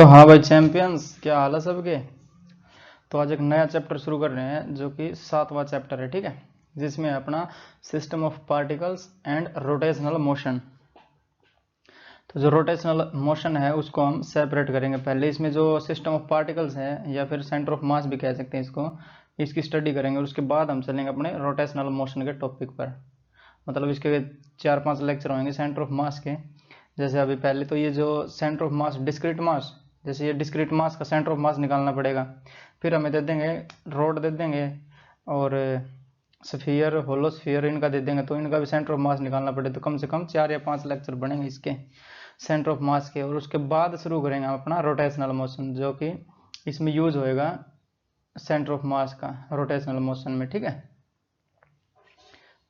तो हाँ भाई चैंपियंस, क्या हाल है सबके। तो आज एक नया चैप्टर शुरू कर रहे हैं जो कि 7वां चैप्टर है, ठीक है, जिसमें अपना system of particles and rotational motion. तो जो रोटेशनल मोशन है उसको हम सेपरेट करेंगे। पहले इसमें जो सिस्टम ऑफ पार्टिकल्स है या फिर सेंटर ऑफ मास भी कह सकते हैं इसको, इसकी स्टडी करेंगे और उसके बाद हम चलेंगे अपने रोटेशनल मोशन के टॉपिक पर। मतलब इसके 4-5 लेक्चर होंगे सेंटर ऑफ मास के। जैसे अभी पहले तो ये जो सेंटर ऑफ मास डिस्क्रीट मास, जैसे ये डिस्क्रीट मास का सेंटर ऑफ मास निकालना पड़ेगा। फिर हमें दे देंगे रोड दे देंगे और स्फीयर होलो स्फीयर इनका दे देंगे, तो इनका भी सेंटर ऑफ मास निकालना पड़े। तो कम से कम 4 या 5 लेक्चर बनेंगे इसके सेंटर ऑफ मास के। और उसके बाद शुरू करेंगे हम अपना रोटेशनल मोशन, जो कि इसमें यूज होएगा सेंटर ऑफ मास का रोटेशनल मोशन में, ठीक है।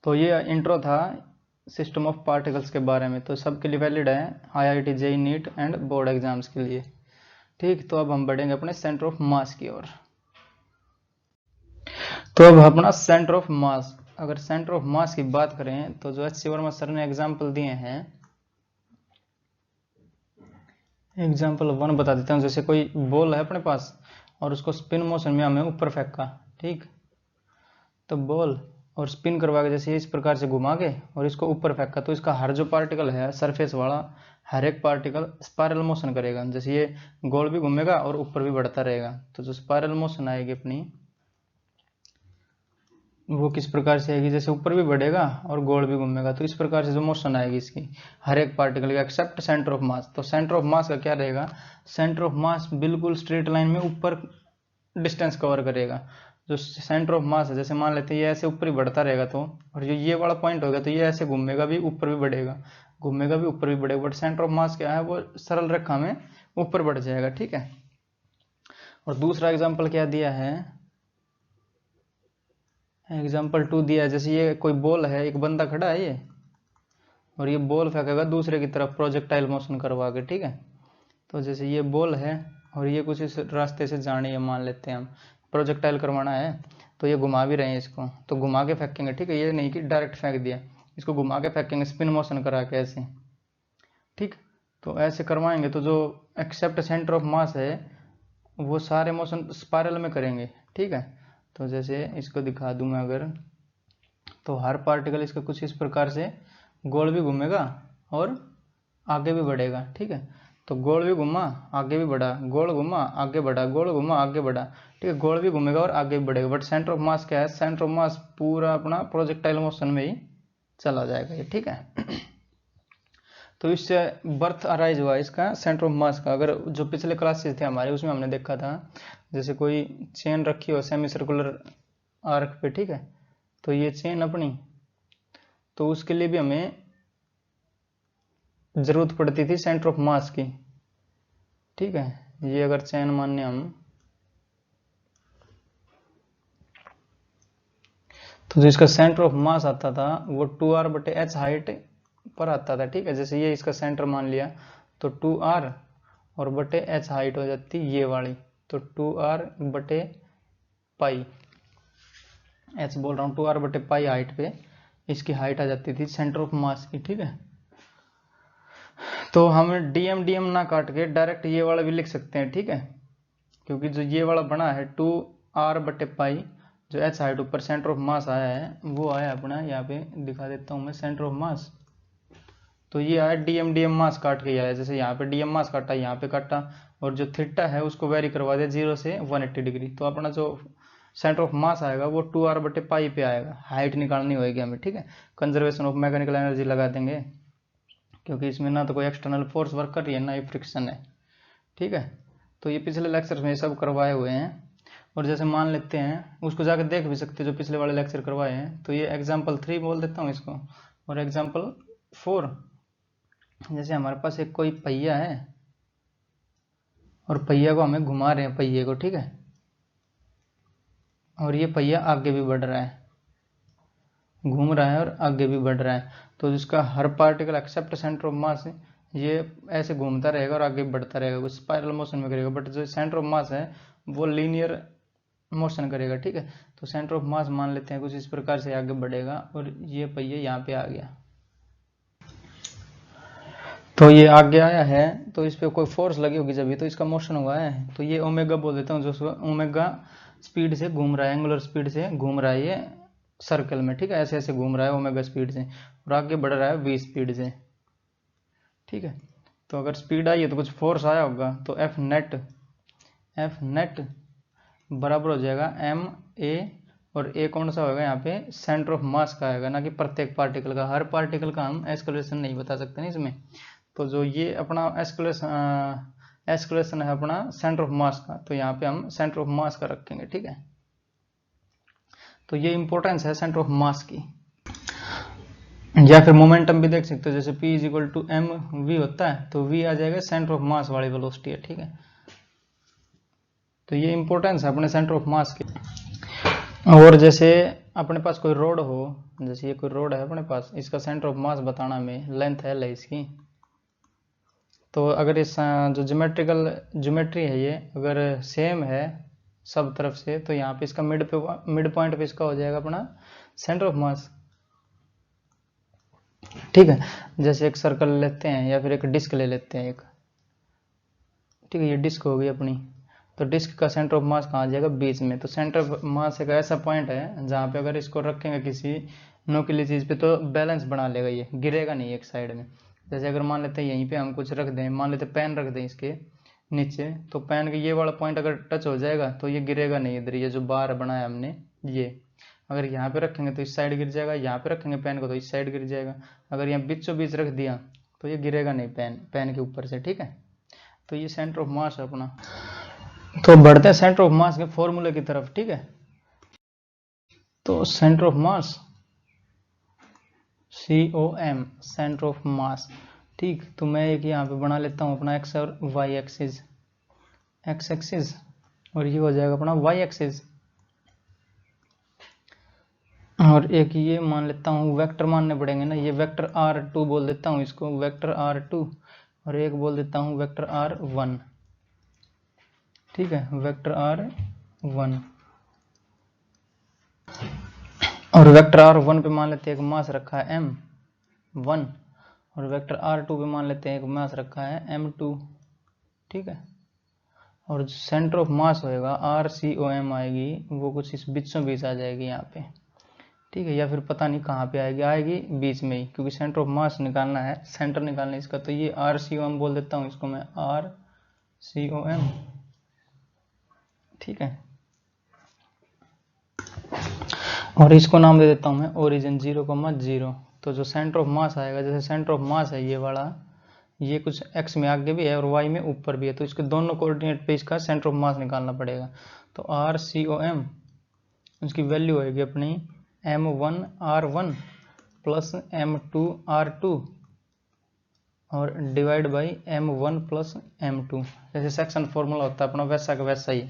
तो ये इंट्रो था सिस्टम ऑफ पार्टिकल्स के बारे में, तो सबके लिए वैलिड है, IIT JEE neat and board exams के लिए, ठीक। तो अब हम बढ़ेंगे अपने सेंटर ऑफ मास की ओर। तो अब अपना सेंटर ऑफ मास, अगर सेंटर ऑफ मास की बात करें तो जो HC वर्मा सर ने एग्जाम्पल दिए हैं, एग्जाम्पल 1 बता देता हूँ। जैसे कोई बॉल है अपने पास और उसको स्पिन मोशन में हमें ऊपर फेंका, ठीक। तो बॉल और स्पिन करवा के जैसे इस प्रकार से घुमा के और इसको ऊपर फेंका, तो इसका हर जो पार्टिकल है सरफेस वाला, हर एक पार्टिकल स्पाइरल मोशन करेगा। जैसे ये गोल भी घूमेगा और ऊपर भी बढ़ता रहेगा, तो जो स्पाइरल मोशन आएगी अपनी, वो किस प्रकार से आएगी, जैसे ऊपर भी बढ़ेगा और गोल भी घूमेगा। तो इस प्रकार से जो मोशन आएगी इसकी हर एक पार्टिकल का, एक्सेप्ट सेंटर ऑफ मास। तो सेंटर ऑफ मास का क्या रहेगा, सेंटर ऑफ मास बिल्कुल स्ट्रेट लाइन में ऊपर डिस्टेंस कवर करेगा। जो सेंटर ऑफ मास है, जैसे मान लेते हैं ये ऐसे ऊपर ही बढ़ता रहेगा, तो और जो ये वाला पॉइंट होगा तो ये ऐसे घूमेगा भी, ऊपर भी बढ़ेगा, घूमेगा भी, ऊपर भी बढ़ेगा। बट सेंटर ऑफ मास क्या है, वो सरल रेखा में ऊपर बढ़ जाएगा, ठीक है। और दूसरा एग्जाम्पल क्या दिया है, एग्जाम्पल 2 दिया है। जैसे ये कोई बॉल है, एक बंदा खड़ा है ये, और ये बॉल फेंकेगा दूसरे की तरफ प्रोजेक्टाइल मोशन करवा के, ठीक है। तो जैसे ये बॉल है और ये कुछ इस रास्ते से जानी है, मान लेते हैं हम प्रोजेक्टाइल करवाना है, तो ये घुमा भी रहे हैं इसको, तो घुमा के फेंकेंगे, ठीक है। ये नहीं कि डायरेक्ट फेंक दिया, इसको घुमा के फेंकेंगे स्पिन मोशन करा के ऐसे, ठीक। तो ऐसे करवाएंगे तो जो एक्सेप्ट सेंटर ऑफ मास है वो सारे मोशन स्पाइरल में करेंगे, ठीक है। तो जैसे इसको दिखा दूं मैं अगर, तो हर पार्टिकल इसका कुछ इस प्रकार से गोल भी घूमेगा और आगे भी बढ़ेगा, ठीक है। तो गोल भी घूमा आगे भी बढ़ा, गोल घूमा आगे बढ़ा, गोल घूमा आगे बढ़ा, ठीक है। गोल भी घूमेगा और आगे भी बढ़ेगा। बट सेंटर ऑफ मास क्या है, सेंटर ऑफ मास पूरा अपना प्रोजेक्टाइल मोशन में ही चला जाएगा ये, ठीक है। तो इससे बर्थ अराइज हुआ इसका सेंटर ऑफ मास का। अगर जो पिछले क्लासेस थे हमारे उसमें हमने देखा था, जैसे कोई चेन रखी हो सेमी सर्कुलर आर्क पे, ठीक है। तो ये चेन अपनी, तो उसके लिए भी हमें जरूरत पड़ती थी सेंटर ऑफ मास की, ठीक है। ये अगर चेन माने हम, तो जो इसका सेंटर ऑफ मास आता था वो 2r/h हाइट पर आता था, ठीक है। जैसे ये इसका सेंटर मान लिया तो 2r और बटे h हाइट हो जाती ये वाली, तो 2r/पाई, h बोल रहा हूँ, 2r/पाई हाइट पे इसकी हाइट आ जाती थी सेंटर ऑफ मास की, ठीक है। तो हम dm ना काट के डायरेक्ट ये वाला भी लिख सकते हैं, ठीक है। क्योंकि जो ये वाला बना है 2r/पाई, जो h हाइट ऊपर सेंटर ऑफ मास आया है वो आया अपना, यहाँ पे दिखा देता हूँ मैं सेंटर ऑफ मास। तो ये आया dm मास काट के आया, जैसे यहाँ पे dm मास काटा, यहाँ पे काटा, और जो थीटा है उसको वेरी करवा दिया 0 से 180 डिग्री। तो अपना जो सेंटर ऑफ मास आएगा वो 2r/पाई पे आएगा। हाइट निकालनी होगी हमें, ठीक है। कंजर्वेशन ऑफ मैकेनिकल एनर्जी लगा देंगे, क्योंकि इसमें ना तो कोई एक्सटर्नल फोर्स वर्क कर रही है ना ही फ्रिक्शन है, ठीक है। तो ये पिछले लेक्चर में सब करवाए हुए हैं। और जैसे मान लेते हैं, उसको जाकर देख भी सकते हैं जो पिछले वाले लेक्चर करवाए हैं। तो ये एग्जाम्पल 3 बोल देता हूँ इसको, और एग्जाम्पल 4, जैसे हमारे पास एक कोई पहिया है और पहिया को हमें घुमा रहे हैं, पहिए को, ठीक है। और ये पहिया आगे भी बढ़ रहा है, घूम रहा है और आगे भी बढ़ रहा है। तो जिसका हर particle except centre of mass, ये ऐसे घूमता रहेगा और आगे बढ़ता रहेगा, कुछ स्पाइरल मोशन में करेगा। बट जो सेंटर ऑफ मास है वो लीनियर मोशन करेगा, ठीक है। तो सेंटर ऑफ मास मान लेते हैं कुछ इस प्रकार से आगे बढ़ेगा और ये पहिया यहाँ पे आ गया। तो ये आगे आया है तो इस पे कोई फोर्स लगी होगी जब, ये तो इसका मोशन हुआ है, तो ये ओमेगा बोल देता हूँ, जो ओमेगा स्पीड से घूम रहा है, एंगुलर स्पीड से घूम रहा है ये सर्कल में, ठीक है, ऐसे ऐसे घूम रहा है ओमेगा स्पीड से, और आगे बढ़ रहा है वी स्पीड से, ठीक है। तो अगर स्पीड आई है तो कुछ फोर्स आया होगा, तो एफ नेट बराबर हो जाएगा एम ए, और ए कौन सा होगा यहाँ पे, सेंटर ऑफ मास का आएगा, ना कि प्रत्येक पार्टिकल का। हर पार्टिकल का हम एस्केलेशन नहीं बता सकते ना इसमें, तो जो ये अपना एस्केलेशन है अपना सेंटर ऑफ मास का, तो यहाँ पे हम सेंटर ऑफ मास का रखेंगे, ठीक है। तो ये इंपॉर्टेंस है सेंटर ऑफ मास की। या फिर मोमेंटम भी देख सकते हो, जैसे p is equal to m v होता है, तो v आ जाएगा सेंटर ऑफ मास वाली वेलोसिटी है, ठीक है। तो ये इंपॉर्टेंस है अपने सेंटर ऑफ मास की। और जैसे अपने पास कोई रोड हो, जैसे ये कोई रोड है अपने पास, इसका सेंटर ऑफ मास बताना हमें, लेंथ है इसकी, तो अगर इस जो ज्योमेट्री है ये अगर सेम है सब तरफ से, तो यहाँ पे इसका मिड पॉइंट पे इसका हो जाएगा अपना सेंटर ऑफ मास, ठीक है। जैसे एक सर्कल लेते हैं या फिर एक डिस्क ले लेते हैं एक, ठीक है, ये डिस्क होगी अपनी, तो डिस्क का सेंटर ऑफ मास कहाँ आ जाएगा, बीच में। तो सेंटर ऑफ मास एक ऐसा पॉइंट है जहाँ पे अगर इसको रखेंगे किसी नुकीली चीज़ पे तो बैलेंस बना लेगा, ये गिरेगा नहीं एक साइड में। जैसे अगर मान लेते हैं यहीं पे हम कुछ रख दें, मान लेते पेन रख दें इसके नीचे, तो पेन के ये वाला पॉइंट अगर टच हो जाएगा तो ये गिरेगा नहीं इधर, ये जो बार बनाया हमने ये, अगर यहाँ पे रखेंगे तो इस साइड गिर जाएगा, यहाँ पे रखेंगे पेन को तो इस साइड गिर जाएगा, अगर यहाँ बीचों बीच रख दिया तो ये गिरेगा नहीं पेन के ऊपर से, ठीक है। तो ये सेंटर ऑफ मास है अपना। तो बढ़ते हैं सेंटर ऑफ मास के फॉर्मूले की तरफ, ठीक है। तो centre of mass COM, centre of मास, ठीक। तो मैं एक यहाँ पे बना लेता हूँ अपना एक्स और वाई एक्सिस, एक्स एक्सिस, और ये हो जाएगा अपना वाई एक्सिस, और एक ये मान लेता हूँ, वेक्टर मानने पड़ेंगे ना, ये वेक्टर R2 बोल देता हूँ इसको, वेक्टर R2, और एक बोल देता हूँ वेक्टर R1, ठीक है, वेक्टर R1, और वेक्टर R1 पे मान लेते हैं एक मास रखा है M1, और वेक्टर R2 पे मान लेते हैं एक मास रखा है M2, ठीक है। और सेंटर ऑफ मास होएगा RCOM आएगी, वो कुछ इस बीचों बीच आ जाएगी यहाँ पे, ठीक है, या फिर पता नहीं कहाँ पे आएगी बीच में ही, क्योंकि सेंटर ऑफ मास निकालना है, सेंटर निकालना है इसका, तो ये RCOM बोल देता हूँ इसको मैं, RCOM, ठीक है। और इसको नाम दे देता हूँ मैं ओरिजिन 0,0। तो जो सेंटर ऑफ मास आएगा, जैसे सेंटर ऑफ मास है ये वाला, ये कुछ x में आगे भी है और y में ऊपर भी है, तो इसके दोनों कोऑर्डिनेट पे इसका सेंटर ऑफ मास निकालना पड़ेगा। तो RCOM उसकी वैल्यू होगी अपनी M1R1 प्लस M2R2 और divide by M1 plus M2, जैसे सेक्शन फॉर्मूला होता है अपना वैसा का वैसा ही।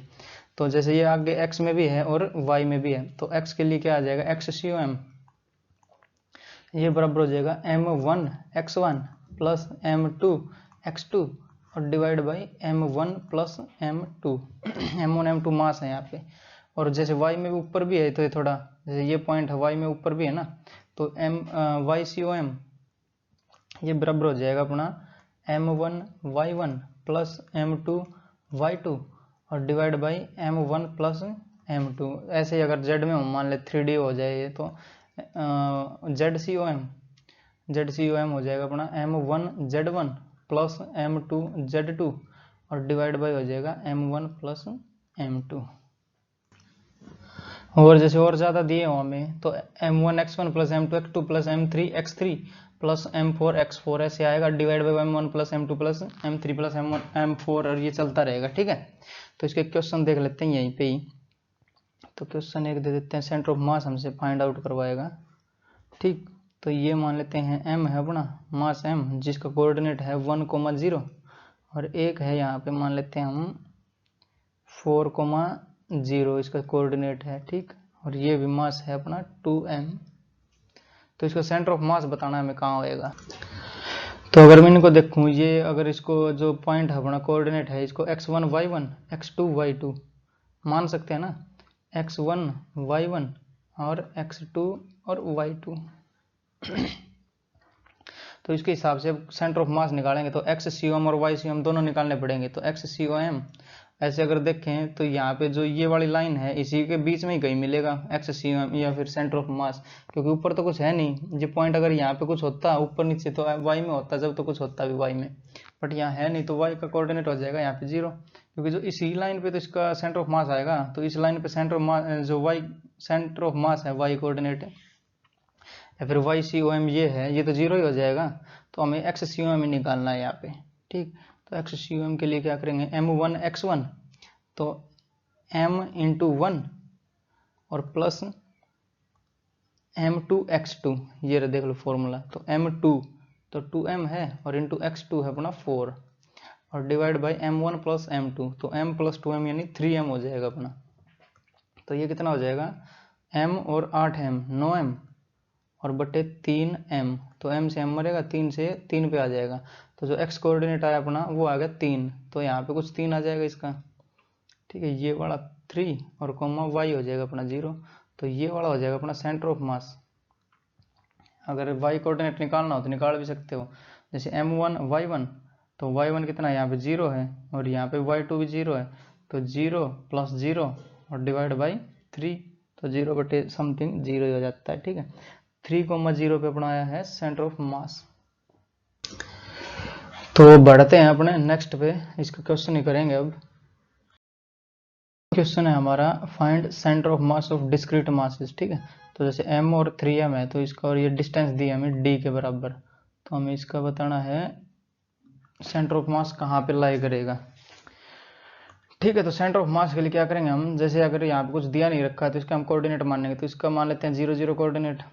तो जैसे ये आगे x में भी है और y में भी है, तो x के लिए क्या आ जाएगा, XCOM, ये बराबर हो जाएगा M1x1 प्लस M2x2 और divide by M1 plus M2, M1 M2 मास है यहाँ पे। और जैसे y में ऊपर भी है, तो ये थोड़ा जैसे ये पॉइंट है y में ऊपर भी है ना, तो YCOM ये बराबर हो जाएगा अपना M1y1 प्लस M2y2 और divide by M1 plus M2। ऐसे ही अगर Z में हम मान ले 3D हो जाए ये, तो ZCOM हो जाएगा अपना M1Z1 प्लस M2Z2 और डिवाइड बाई हो जाएगा M1 प्लस M2। और जैसे और ज़्यादा दिए हो हमें, तो M1x1 plus M2x2 plus M3x3 plus M4x4 ऐसे आएगा, divide by M1 plus M2 plus M3 plus M4, और ये चलता रहेगा, ठीक है। तो इसके क्वेश्चन देख लेते हैं यहीं पे ही। तो क्वेश्चन एक दे देते हैं, सेंटर ऑफ मास हमसे फाइंड आउट करवाएगा, ठीक। तो ये मान लेते हैं M है अपना मास M, जिसका कोऑर्डिनेट है 1,0 और एक है यहाँ पे मान लेते हैं हम 4,0 इसका कोऑर्डिनेट है, ठीक। और ये भी मास है अपना 2m। तो इसका सेंटर ऑफ मास बताना हमें कहाँ होएगा। तो अगर मैं इनको देखूँ, ये अगर इसको जो पॉइंट है अपना कोऑर्डिनेट है, इसको x1 y1 x2 y2 मान सकते हैं ना, x1 y1 और x2 और y2। तो इसके हिसाब से सेंटर ऑफ मास निकालेंगे तो एक्स सी ओ एम और वाई सी ओ एम दोनों निकालने पड़ेंगे। तो एक्स सी ओ एम ऐसे अगर देखें तो यहाँ पे जो ये वाली लाइन है इसी के बीच में ही कहीं मिलेगा एक्स सी ओ एम या फिर सेंटर ऑफ मास, क्योंकि ऊपर तो कुछ है नहीं। ये पॉइंट अगर यहाँ पे कुछ होता ऊपर नीचे तो वाई में होता, जब तो कुछ होता भी वाई में, बट यहाँ है नहीं तो वाई का कोऑर्डिनेट हो जाएगा यहाँ पे 0, क्योंकि जो इसी लाइन पे तो इसका सेंटर ऑफ मास आएगा। तो इस लाइन पे सेंटर ऑफ मास जो वाई सेंटर ऑफ मास है वाई कोऑर्डिनेट है, या फिर वाई सी ओ एम ये है, ये तो 0 ही हो जाएगा। तो हमें एक्स सी ओ एम ही निकालना है यहाँ पे, ठीक। तो एक्स सी ओ एम के लिए क्या करेंगे, m1x1 तो m इंटू 1 और प्लस m2x2, ये देख लो फॉर्मूला। तो m2 तो 2m है और इंटू x2 है अपना 4 और divide by m1 plus m2 तो m प्लस 2m यानी 3m हो जाएगा अपना। तो ये कितना हो जाएगा, m और 8m 9m और बटे 3m, तो m से m मरेगा, 3 से 3 पे आ जाएगा। तो जो x कोऑर्डिनेट आया अपना वो आ गया 3, तो यहाँ पे कुछ 3 आ जाएगा इसका, ठीक है। ये वाला 3 और कॉमा y हो जाएगा अपना 0, तो ये वाला हो जाएगा अपना सेंटर ऑफ मास। अगर y कोऑर्डिनेट निकालना हो तो निकाल भी सकते हो, जैसे m1 y1 तो y1 कितना है यहाँ पे 0 है और यहाँ पे y2 भी 0 है, तो 0 प्लस 0 और डिवाइड बाई 3, तो 0 बटे समथिंग 0 ही हो जाता है, ठीक है। 3,0 पे अपना आया है सेंटर ऑफ मास। तो बढ़ते हैं अपने नेक्स्ट पे, इसका क्वेश्चन ही करेंगे अब। क्वेश्चन है हमारा find centre of mass of discrete masses, ठीक है। तो जैसे m और 3m है तो इसका और ये डिस्टेंस दी है हमें d के बराबर, तो हमें इसका बताना है सेंटर ऑफ मास कहाँ पे लाई करेगा, ठीक है। तो सेंटर ऑफ मास के लिए क्या करेंगे हम, जैसे अगर यहाँ पे कुछ दिया नहीं रखा है तो इसका हम कोऑर्डिनेट मानेंगे, तो इसका मान लेते हैं 0 0 कोऑर्डिनेट।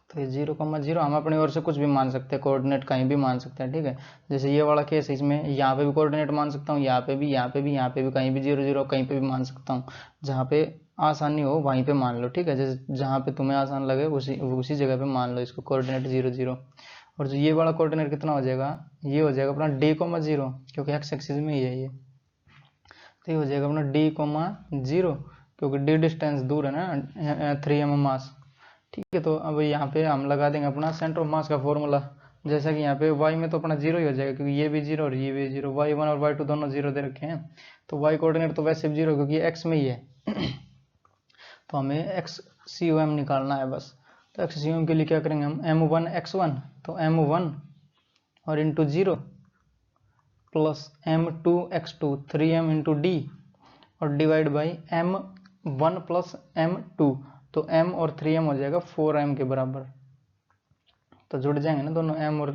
तो ये 0,0 हम अपनी ओर से कुछ भी मान सकते हैं, कोऑर्डिनेट कहीं भी मान सकते हैं, ठीक है। जैसे ये वाला केस है, इसमें यहाँ पे भी कोऑर्डिनेट मान सकता हूँ, यहाँ पे भी, यहाँ पे भी, यहाँ पे भी, कहीं भी 0 0 कहीं पे भी मान सकता हूँ, जहाँ पे आसानी हो वहीं पे मान लो, ठीक है। जैसे जहाँ पे तुम्हें आसान लगे उसी जगह पे मान लो इसको कोऑर्डिनेट 0 0। और जो ये वाला कोऑर्डिनेट कितना हो जाएगा, ये हो जाएगा अपना d,0 क्योंकि एक्स एक्सिस में ही है ये, तो ये हो जाएगा अपना d,0 क्योंकि d डिस्टेंस दूर है ना 3m मास, ठीक है। तो अब यहाँ पे हम लगा देंगे अपना सेंटर ऑफ मास का फॉर्मूला, जैसा कि यहाँ पे y में तो अपना 0 ही हो जाएगा क्योंकि ये भी 0 और ये भी 0, y1 और y2 दोनों 0 दे रखे हैं, तो y कोऑर्डिनेट तो वैसे भी 0 क्योंकि ये x में ही है। तो हमें एक्स सी ओ एम निकालना है बस। तो एक्स सी ओ एम के लिए क्या करेंगे हम, m1x1 तो m1 और into 0 plus m2x2 3m into d और divide by m1 plus m2 तो m और 3m हो जाएगा 4m के बराबर, तो जुड़ जाएंगे ना दोनों m और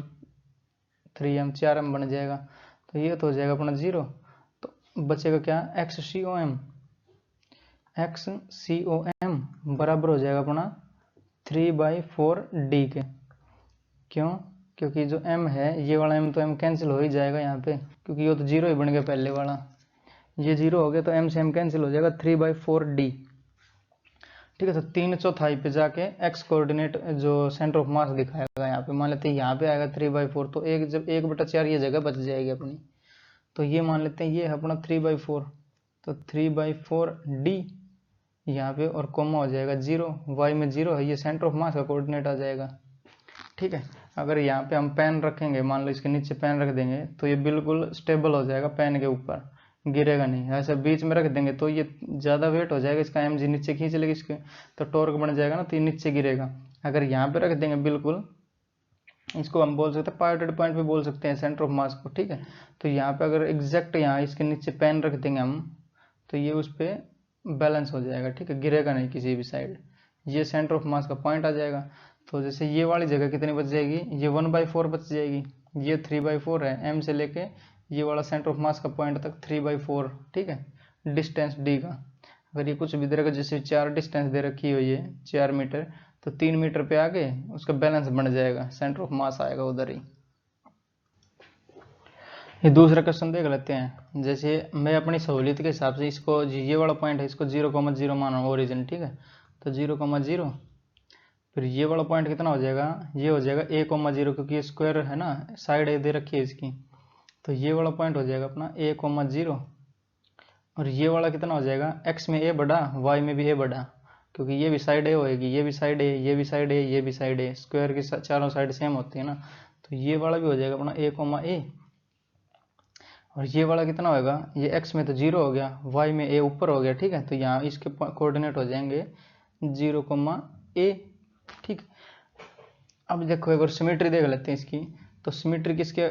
3m 4m बन जाएगा, तो ये तो हो जाएगा अपना 0। तो बचेगा क्या, एक्स सी ओ एम बराबर हो जाएगा अपना 3/4d के। क्यों, क्योंकि जो m है ये वाला m तो m कैंसिल हो ही जाएगा यहाँ पे, क्योंकि ये तो 0 ही बन गया पहले वाला, ये 0 हो गया तो m से m कैंसिल हो जाएगा 3/4d, ठीक है। तो 3/4 पे जाके x कोऑर्डिनेट जो सेंटर ऑफ मास दिखाएगा यहाँ पे, मान लेते हैं यहाँ पे आएगा 3/4, तो एक जब 1/4 ये जगह बच जाएगी अपनी, तो ये मान लेते हैं ये है अपना 3/4, तो 3/4d यहाँ पे और कोमा हो जाएगा 0, y में 0 है, ये सेंटर ऑफ मास का कोऑर्डिनेट आ जाएगा, ठीक है। अगर यहाँ पे हम पेन रखेंगे, मान लो इसके नीचे पेन रख देंगे तो ये बिल्कुल स्टेबल हो जाएगा, पेन के ऊपर गिरेगा नहीं। ऐसे बीच में रख देंगे तो ये ज़्यादा वेट हो जाएगा इसका, mg नीचे खींच लेगी इसके, तो टॉर्क बन जाएगा ना, तो ये नीचे गिरेगा। अगर यहाँ पे रख देंगे बिल्कुल, इसको हम बोल सकते हैं पायोटेड पॉइंट पे बोल सकते हैं सेंटर ऑफ मास को, ठीक है। तो यहाँ पे अगर एग्जैक्ट यहाँ इसके नीचे पेन रख देंगे हम तो ये उस पर बैलेंस हो जाएगा, ठीक है, गिरेगा नहीं किसी भी साइड, ये सेंटर ऑफ मास का पॉइंट आ जाएगा। तो जैसे ये वाली जगह कितनी बच जाएगी, ये 1/4 बच जाएगी, ये 3/4 है, m से लेके ये वाला सेंटर ऑफ मास का पॉइंट तक 3/4, ठीक है, डिस्टेंस d का। अगर ये कुछ भी दे रखा, जैसे 4 डिस्टेंस दे रखी हो ये 4 मीटर, तो 3 मीटर पे आके उसका बैलेंस बन जाएगा, सेंटर ऑफ मास आएगा उधर ही। ये दूसरा क्वेश्चन देख लेते हैं। जैसे मैं अपनी सहूलियत के हिसाब से इसको, ये वाला पॉइंट है इसको 0,0 माना ओरिजिन, ठीक है। तो 0,0 फिर ये वाला पॉइंट कितना हो जाएगा, ये हो जाएगा a,0 क्योंकि ये स्क्वायर है ना, साइड दे रखी है इसकी, तो ये वाला पॉइंट हो जाएगा अपना a,0 और ये वाला कितना हो जाएगा, x में a बड़ा y में भी a बड़ा, क्योंकि ये भी साइड ए होएगी, ये भी साइड ए, ये भी साइड ए, ये भी साइड ए, स्क्वायर की चारों साइड सेम होती है ना, तो ये वाला भी हो जाएगा अपना ए कोमा ए। और ये वाला कितना होगा, ये एक्स में तो 0 हो गया, वाई में ए ऊपर हो गया, ठीक है, तो यहाँ इसके कोऑर्डिनेट हो जाएंगे 0 कोमा ए, ठीक। अब देखो एक बार सिमेट्री देख लेते हैं इसकी। तो सिमेट्री किसके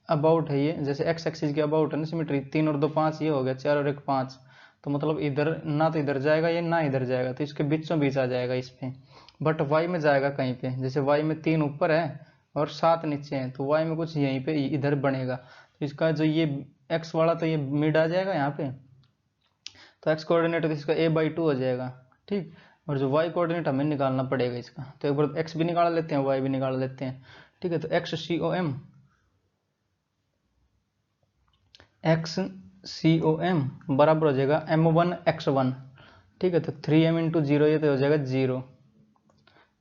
अबाउट है, ये जैसे एक्स एक्सिस के अबाउट है ना सिमेट्री, 3 और 2 5, ये हो गया 4 और 1 5, तो मतलब इधर ना तो इधर जाएगा ये ना इधर जाएगा, तो इसके बीचों बीच आ जाएगा इस पे। बट वाई में जाएगा कहीं पे, जैसे वाई में 3 ऊपर है और 7 नीचे है, तो वाई में कुछ यहीं पे इधर बनेगा, तो इसका जो ये एक्स वाला तो ये मिड आ जाएगा यहाँ पे, तो एक्स कोऑर्डिनेट तो इसका a/2 हो जाएगा, ठीक। और जो y कोऑर्डिनेट हमें निकालना पड़ेगा इसका, तो एक बार x भी निकाल लेते हैं, y भी निकाल लेते हैं, ठीक है। तो XCOM बराबर हो जाएगा m1x1, ठीक है। तो 3m इंटू 0, ये तो हो जाएगा 0,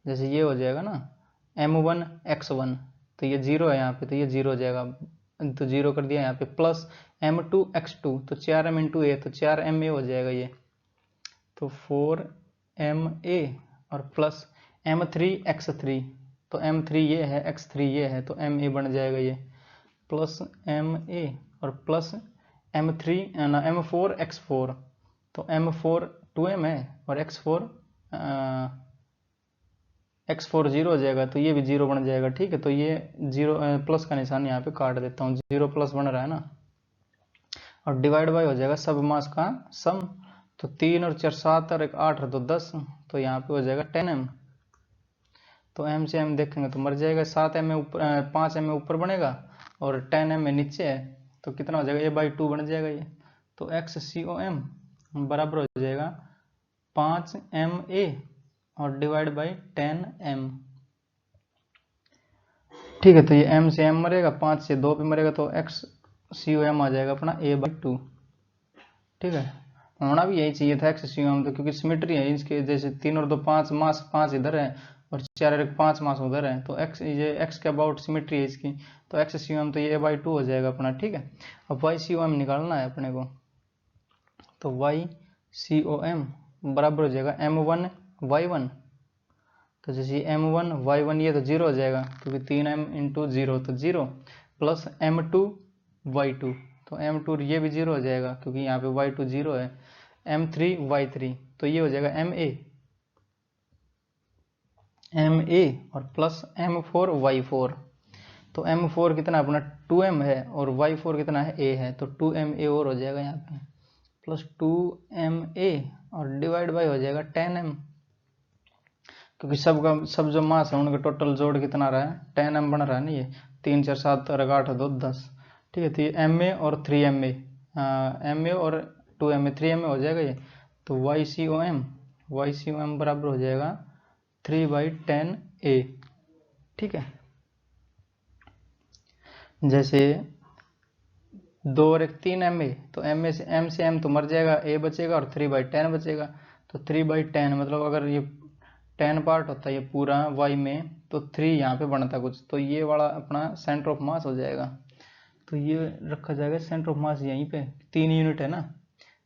जैसे ये हो जाएगा ना m1x1, तो ये 0 है यहाँ पे, तो ये 0 हो जाएगा, तो 0 कर दिया यहाँ पे, प्लस m2x2, तो 4m इंटू ए, तो 4ma हो जाएगा ये, तो 4ma, और प्लस m3x3, तो m3 ये है, x3 ये है, तो ma बन जाएगा ये, प्लस ma, और प्लस m3 ना m4x4, तो m4 2m है, और x4 0 हो जाएगा, तो ये भी 0 बन जाएगा, ठीक है। तो ये 0 प्लस का निशान यहाँ पे काट देता हूँ, 0 प्लस बन रहा है ना, और डिवाइड बाय हो जाएगा सब मास का सम, तो 3 और 4 7 और 1 8 तो 10, तो यहाँ पे हो जाएगा 10m, तो m से m देखेंगे तो मर जाएगा, 7m में ऊपर 5m में ऊपर बनेगा और 10m में नीचे है, तो कितना हो जाएगा a/2 बन जाएगा ये, तो XCOM बराबर हो जाएगा 5ma और डिवाइड बाई 10m, ठीक है। तो ये m से m मरेगा, 5 से 2 पे मरेगा, तो XCOM आ जाएगा अपना a/2, ठीक है। होना भी यही चाहिए था XCOM, तो क्योंकि सिमेट्री है इसके, जैसे 3 और 2 5 मास, 5 इधर है और 4 और 1 5 मास उधर है, तो ये x के अबाउट सिमेट्री है इसकी, तो XCOM तो ये a/2 हो जाएगा अपना, ठीक है। अब YCOM निकालना है अपने को, तो YCOM बराबर हो जाएगा m1y1, तो जैसे m1y1 ये तो 0 हो जाएगा, क्योंकि 3m इंटू 0 तो 0, प्लस m2y2, तो m2 ये भी 0 हो जाएगा, क्योंकि यहाँ पे y2 0 है, m3y3, तो ये हो जाएगा ma और प्लस m4y4, तो m4 कितना अपना 2m है, और y4 कितना है a है, तो 2ma और हो जाएगा यहाँ पे, प्लस 2ma और डिवाइड बाय हो जाएगा 10m, क्योंकि सब जो मास है उनका टोटल जोड़ कितना रहा है, 10m बन रहा है ना, ये 3 4 7 और 8 2 10, ठीक है। तो ये ma और 3ma, ma और 2ma 3ma हो जाएगा ये, तो YCOM बराबर हो जाएगा 3/10a, ठीक है। जैसे 2 और 1 3ma, तो m से m तो मर जाएगा, a बचेगा और 3/10 बचेगा, तो 3/10 मतलब अगर ये 10 पार्ट होता है ये पूरा y में, तो 3 यहाँ पे बनता कुछ, तो ये वाला अपना सेंटर ऑफ मास हो जाएगा, तो ये रखा जाएगा सेंटर ऑफ मास यहीं पे, 3 यूनिट है ना,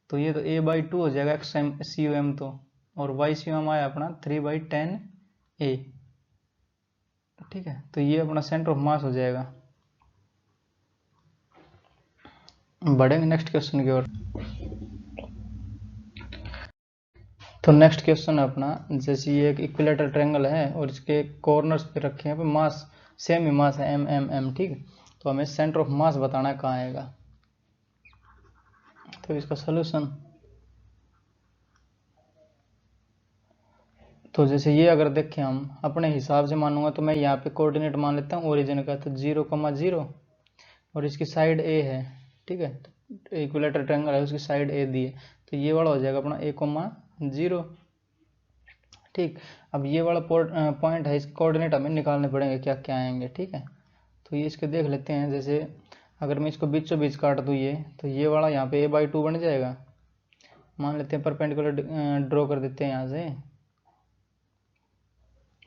तो ये तो a/2 हो जाएगा XCOM, तो और YCOM आया अपना 3/10a, ठीक है। तो ये अपना सेंटर ऑफ मास हो जाएगा। बढ़ेंगे नेक्स्ट क्वेश्चन की ओर। तो नेक्स्ट क्वेश्चन है अपना, जैसे ये एक इक्विलेटरल ट्रायंगल है और इसके कॉर्नर्स पे रखे हैं, मास सेम ही मास है m, ठीक है। तो हमें सेंटर ऑफ मास बताना है कहाँ आएगा, तो इसका सोल्यूशन, तो जैसे ये अगर देखें हम अपने हिसाब से मानूंगा, तो मैं यहाँ पे कोऑर्डिनेट मान लेता हूँ ओरिजिन का, तो 0,0 और इसकी साइड a है, ठीक है। तो इक्विलेटरल ट्रायंगल है, उसकी साइड a दी है, तो ये वाला हो जाएगा अपना a,0, ठीक। अब ये वाला पॉइंट है, इसके कोऑर्डिनेट हमें निकालने पड़ेंगे क्या क्या आएंगे, ठीक है। तो ये इसके देख लेते हैं, जैसे अगर मैं इसको बीचों बीच काट दूँ ये, तो ये वाला यहाँ पे a/2 बन जाएगा, मान लेते हैं परपेंडिकुलर ड्रॉ कर देते हैं यहाँ से,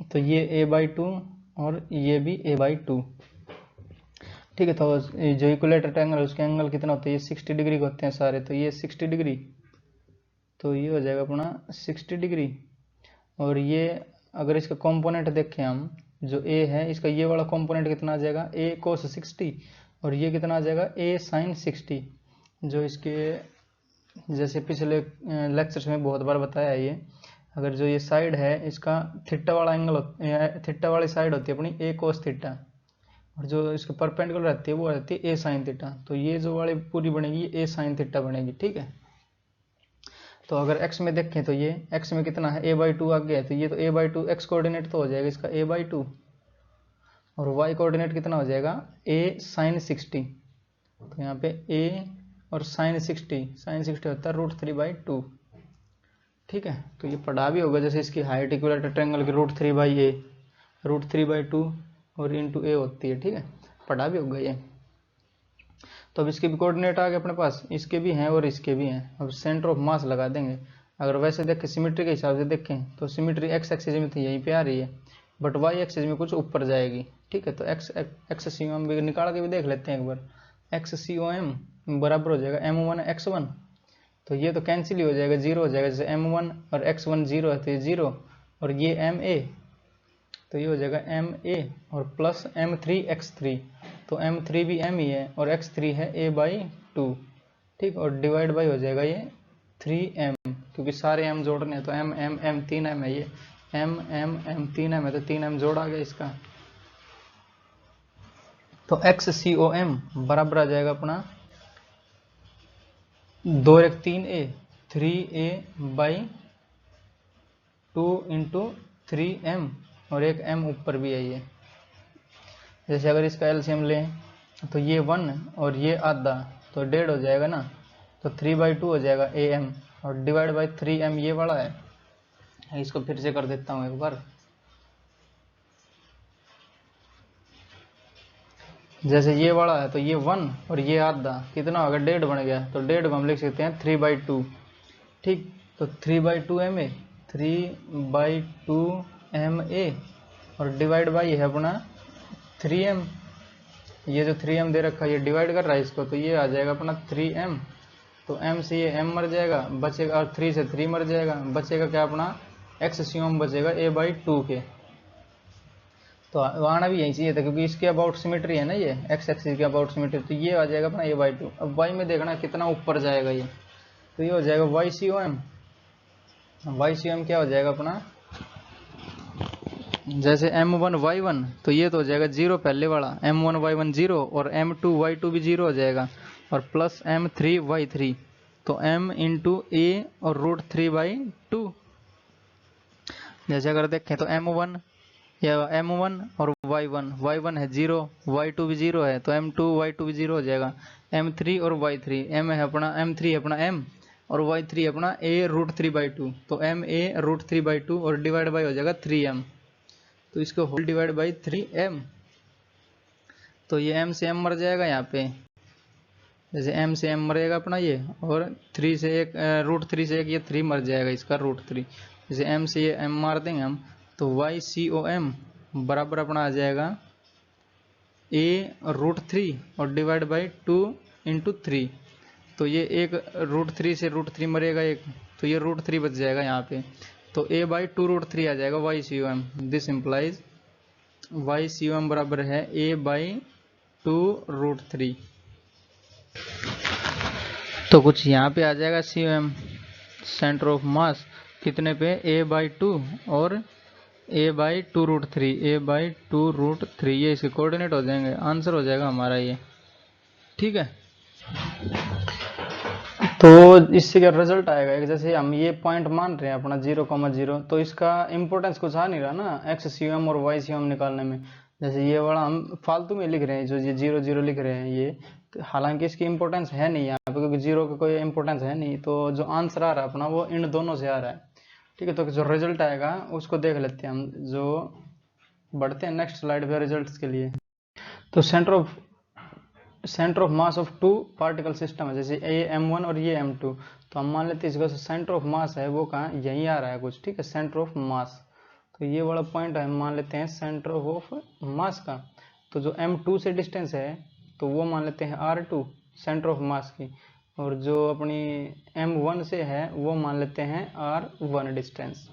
तो ये a/2 और ये भी a/2, ठीक है। तो जो इक्विलेटरल ट्रायंगल है उसके एंगल कितना होते हैं, ये 60 डिग्री के होते हैं सारे, तो ये 60 डिग्री, तो ये हो जाएगा अपना 60 डिग्री, और ये अगर इसका कंपोनेंट देखें हम, जो ए है इसका ये वाला कंपोनेंट कितना आ जाएगा, ए cos 60, और ये कितना आ जाएगा, ए sin 60। जो इसके जैसे पिछले लेक्चर्स में बहुत बार बताया है, ये अगर जो ये साइड है इसका थीटा वाला एंगल, थीटा वाली साइड होती है अपनी ए cos थीटा, और जो इसके परपेंडिकुलर रहती है वो रहती है ए sin थीटा। तो ये जो वाली पूरी बनेगी ए sin थीटा बनेगी, ठीक है। तो अगर x में देखें तो ये x में कितना है, a/2 आ गया है, तो ये तो a/2 x कोऑर्डिनेट तो हो जाएगा इसका a/2, और y कोऑर्डिनेट कितना हो जाएगा, a sin 60। तो यहाँ पे a और sin 60 होता है √3/2, ठीक है। तो ये पढ़ा भी होगा, जैसे इसकी हाइट इक्विलेटरल ट्रायंगल की √3/a, √3/2 और इंटू a होती है, ठीक है, पढ़ा भी होगा ये। तो अब इसके भी कोऑर्डिनेट आ गए अपने पास, इसके भी हैं और इसके भी हैं। अब सेंटर ऑफ मास लगा देंगे। अगर वैसे देखें सिमेट्री के हिसाब से देखें तो सिमेट्री एक्स एक्सिस में तो यहीं पे आ रही है, बट वाई एक्सिस में कुछ ऊपर जाएगी, ठीक है। तो एक्स सी ओ एम भी निकाल के भी देख लेते हैं एक बार। एक्स सी ओ एम बराबर हो जाएगा m1 x1, तो ये तो कैंसिल ही हो जाएगा, जीरो हो जाएगा। जैसे m1 और x1 जीरो है तो ये जीरो, और ये ma, तो ये हो जाएगा ma और प्लस m3 x3, तो m3 भी m ही है और x3 है a/2, ठीक। और डिवाइड बाई हो जाएगा ये 3m, क्योंकि सारे m जोड़ने हैं, तो m 3m है, ये m 3m है, तो 3m जोड़ा गया इसका। तो XCOM बराबर आ जाएगा अपना 2 1 3a, 3a/2 इंटू 3m, और एक m ऊपर भी है ये। जैसे अगर इसका एलसीएम लें तो ये 1 और ये आधा, तो 1.5 हो जाएगा ना, तो 3/2 हो जाएगा am, और डिवाइड बाई 3m ये वाला है। इसको फिर से कर देता हूँ एक बार। जैसे ये वाला है तो ये 1 और ये आधा कितना होगा, 1.5 बन गया, तो 1.5 को हम लिख सकते हैं 3/2, ठीक। तो 3/2 ma, 3/2 ma, और डिवाइड बाई है अपना 3m। ये जो 3m दे रखा है ये डिवाइड कर रहा है इसको, तो ये आ जाएगा अपना 3m। तो m से ये m मर जाएगा, बचेगा, और 3 से 3 मर जाएगा, बचेगा क्या अपना XCOM बचेगा a/2 के। तो आना भी यहीं चाहिए था, क्योंकि इसके अबाउट सिमेट्री है ना, ये x एक्सिस के अबाउट सिमेट्री, तो ये आ जाएगा अपना a/2। अब y में देखना कितना ऊपर जाएगा ये, तो ये हो जाएगा YCOM क्या हो जाएगा अपना, जैसे m1 y1, तो ये तो हो जाएगा 0 पहले वाला, m1 y1 0, और m2 y2 भी 0 हो जाएगा, और प्लस m3 y3, तो m इंटू a और √3/2। जैसे अगर देखें तो m1 और y1 है 0, y2 भी 0 है, तो m2 y2 भी 0 हो जाएगा, m3 और y3, m3 है अपना m, और y3 है अपना a √3/2, तो ma √3/2 और डिवाइड बाई हो जाएगा 3m, तो इसको होल डिवाइड बाई 3m, तो ये m से m मर जाएगा यहाँ पे। जैसे m से m मरेगा अपना ये, और 3 से एक √3 से एक ये 3 मर जाएगा इसका √3। जैसे m से ये m मार देंगे हम, तो YCOM बराबर अपना आ जाएगा a √3 और डिवाइड बाई 2 इंटू 3, तो ये एक √3 से √3 मरेगा एक, तो ये √3 बच जाएगा यहाँ पे, तो a/2 √3 आ जाएगा YCOM। दिस इम्प्लाइज YCOM बराबर है a/2 √3। तो कुछ यहाँ पे आ जाएगा COM, सेंटर ऑफ मास कितने पे, a/2 और a/2 √3, a/2 √3, ये इसके कोऑर्डिनेट हो जाएंगे, आंसर हो जाएगा हमारा ये, ठीक है। तो इससे क्या रिजल्ट आएगा, जैसे हम ये पॉइंट मान रहे हैं अपना 0,0, तो इसका इंपॉर्टेंस कुछ आ नहीं रहा ना XCOM और YCOM निकालने में। जैसे ये वाला हम फालतू में लिख रहे हैं, जो ये 0 0 लिख रहे हैं ये, तो हालांकि इसकी इंपॉर्टेंस है नहीं यहाँ पे, क्योंकि 0 का कोई इंपॉर्टेंस है नहीं। तो जो आंसर आ रहा है अपना वो इन दोनों से आ रहा है, ठीक है। तो जो रिजल्ट आएगा उसको देख लेते हैं हम, जो बढ़ते हैं नेक्स्ट स्लाइड पे रिजल्ट्स के लिए। तो centre of mass of 2 particle system है, जैसे ये m1 और ये m2, तो हम मान लेते हैं इसका सेंटर ऑफ मास है वो कहाँ, यहीं आ रहा है कुछ, ठीक है, सेंटर ऑफ मास। तो ये वाला पॉइंट है हम मान लेते हैं सेंटर ऑफ मास का। तो जो m2 से डिस्टेंस है तो वो मान लेते हैं r2 सेंटर ऑफ मास की, और जो अपनी m1 से है वो मान लेते हैं r1 डिस्टेंस,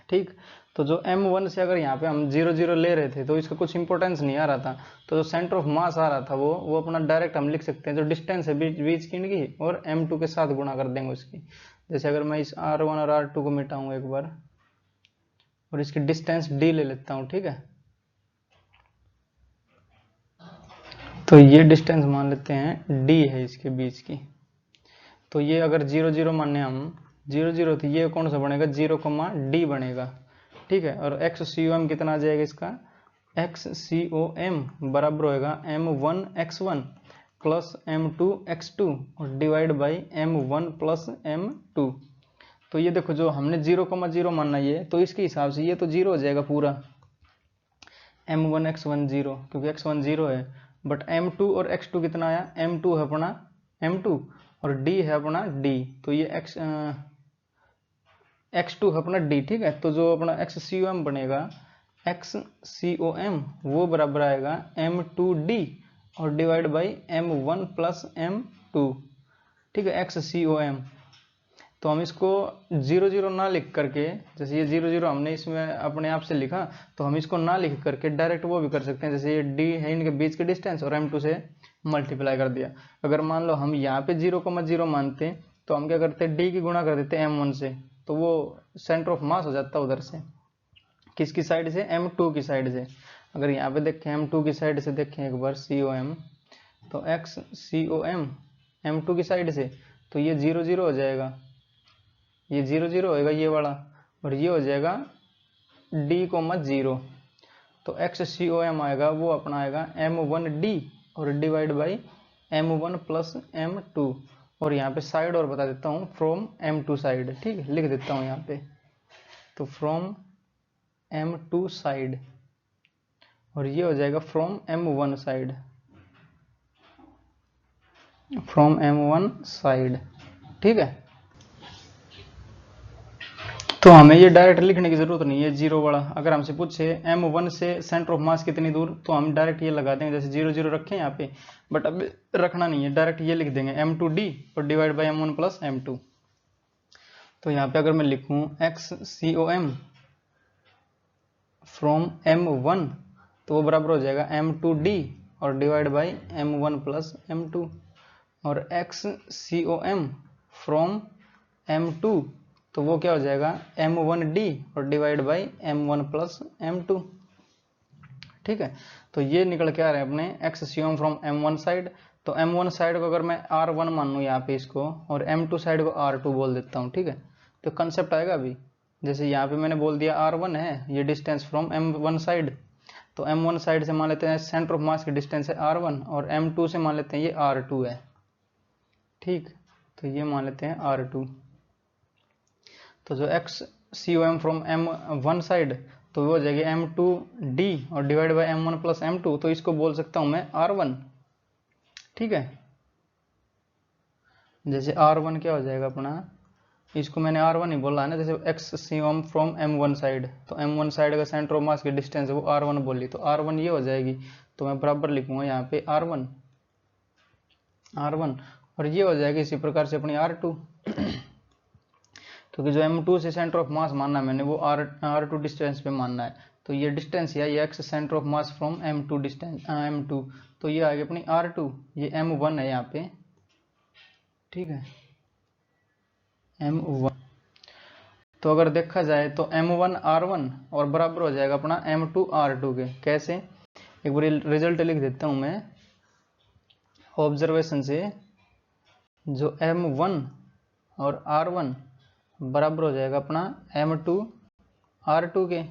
ठीक। तो जो m1 से अगर यहाँ पे हम 0 0 ले रहे थे तो इसका कुछ इंपॉर्टेंस नहीं आ रहा था, तो जो सेंटर ऑफ मास आ रहा था वो अपना डायरेक्ट हम लिख सकते हैं, जो डिस्टेंस है बीच की इनकी, और m2 के साथ गुणा कर देंगे उसकी। जैसे अगर मैं इस r1 और r2 को मिटाऊँ एक बार और इसकी डिस्टेंस d ले लेता हूँ, ठीक है। तो ये डिस्टेंस मान लेते हैं d है इसके बीच की। तो ये अगर 0 0 माने हम 0 0, तो ये कौन सा बनेगा 0, d बनेगा, ठीक है। और XCOM कितना आ जाएगा इसका, XCOM बराबर होएगा m1 x1 plus m2 x2 और divide by m1 plus m2। तो ये देखो जो हमने 0, 0 मानना ये, तो इसके हिसाब से ये तो 0 हो जाएगा पूरा, m1 x1 0, क्योंकि x1 0 है। बट m2 और x2 कितना आया, m2 है अपना m2 और d है अपना d, तो ये x2 है अपना d, ठीक है। तो जो अपना XCOM बनेगा, XCOM वो बराबर आएगा m2d और divide by m1 plus m2, ठीक है, XCOM। तो हम इसको 0 0 ना लिख करके, जैसे ये 0 0 हमने इसमें अपने आप से लिखा, तो हम इसको ना लिख करके डायरेक्ट वो भी कर सकते हैं, जैसे ये d है इनके बीच की डिस्टेंस और m2 से मल्टीप्लाई कर दिया। अगर मान लो हम यहाँ पे 0, 0 मानते तो हम क्या करते, d की गुणा कर देते m1 से, तो वो सेंटर ऑफ मास हो जाता उधर से, किसकी साइड से, m2 की साइड से। अगर यहाँ पे देखें m2 की साइड से देखें एक बार COM, तो XCOM m2 की साइड से, तो ये 0 0 हो जाएगा, ये 0 0 होएगा ये वाला, और ये हो जाएगा d, 0। तो XCOM आएगा वो अपना आएगा m1d और divide by m1 plus m2, और यहाँ पे साइड और बता देता हूँ, फ्रॉम m2 साइड, ठीक है, लिख देता हूँ यहाँ पे। तो फ्रॉम m2 साइड, और ये हो जाएगा from m1 side, from m1 side, ठीक है। तो हमें ये डायरेक्ट लिखने की जरूरत नहीं है 0 वाला। अगर हमसे पूछे m1 से सेंटर ऑफ मास कितनी दूर, तो हम डायरेक्ट ये लगा देंगे, जैसे 0 0 रखें यहाँ पे, बट अब रखना नहीं है, डायरेक्ट ये लिख देंगे m2d और divide by m1 plus m2। तो यहाँ पे अगर मैं लिखूँ XCOM फ्रॉम m1, तो वो बराबर हो जाएगा m2d और divide by m1 plus m2, और XCOM फ्रॉम m2, तो वो क्या हो जाएगा m1d और divide by m1 plus m2, ठीक है। तो ये निकल के आ रहे हैं अपने XCOM फ्रॉम m1 साइड। तो m1 साइड को अगर मैं r1 मान लूँ यहाँ पे इसको, और m2 साइड को r2 बोल देता हूँ, ठीक है। तो कंसेप्ट आएगा अभी, जैसे यहाँ पे मैंने बोल दिया r1 है ये डिस्टेंस फ्रॉम m1 साइड, तो m1 साइड से मान लेते हैं सेंटर ऑफ मास की डिस्टेंस है r1, और m2 से मान लेते हैं ये r2 है, ठीक। तो ये मान लेते हैं r2। तो जो XCOM फ्रॉम m1 साइड, तो वो हो जाएगी m2d और divide by m1 plus m2, तो इसको बोल सकता हूँ मैं r1, ठीक है। जैसे r1 क्या हो जाएगा अपना, इसको मैंने r1 ही बोला है ना, जैसे XCOM फ्रॉम m1 साइड, तो m1 साइड का सेंटर ऑफ मास की डिस्टेंस है वो r1 बोली, तो r1 ये हो जाएगी। तो मैं बराबर लिखूंगा यहाँ पे r1, और ये हो जाएगी इसी प्रकार से अपनी r2, क्योंकि जो m2 से सेंटर ऑफ मास मानना है मैंने, वो r2 डिस्टेंस पे मानना है। तो ये डिस्टेंस है, ये x centre of mass from m2 distance m2, तो ये आ गई अपनी r2, ये m1 है यहाँ पे, ठीक है, m1। तो अगर देखा जाए तो m1 r1 और बराबर हो जाएगा अपना m2 r2 के। कैसे, एक बार रिजल्ट लिख देता हूँ मैं ऑब्जर्वेशन से, जो m1 और r1 बराबर हो जाएगा अपना m2 r2 के।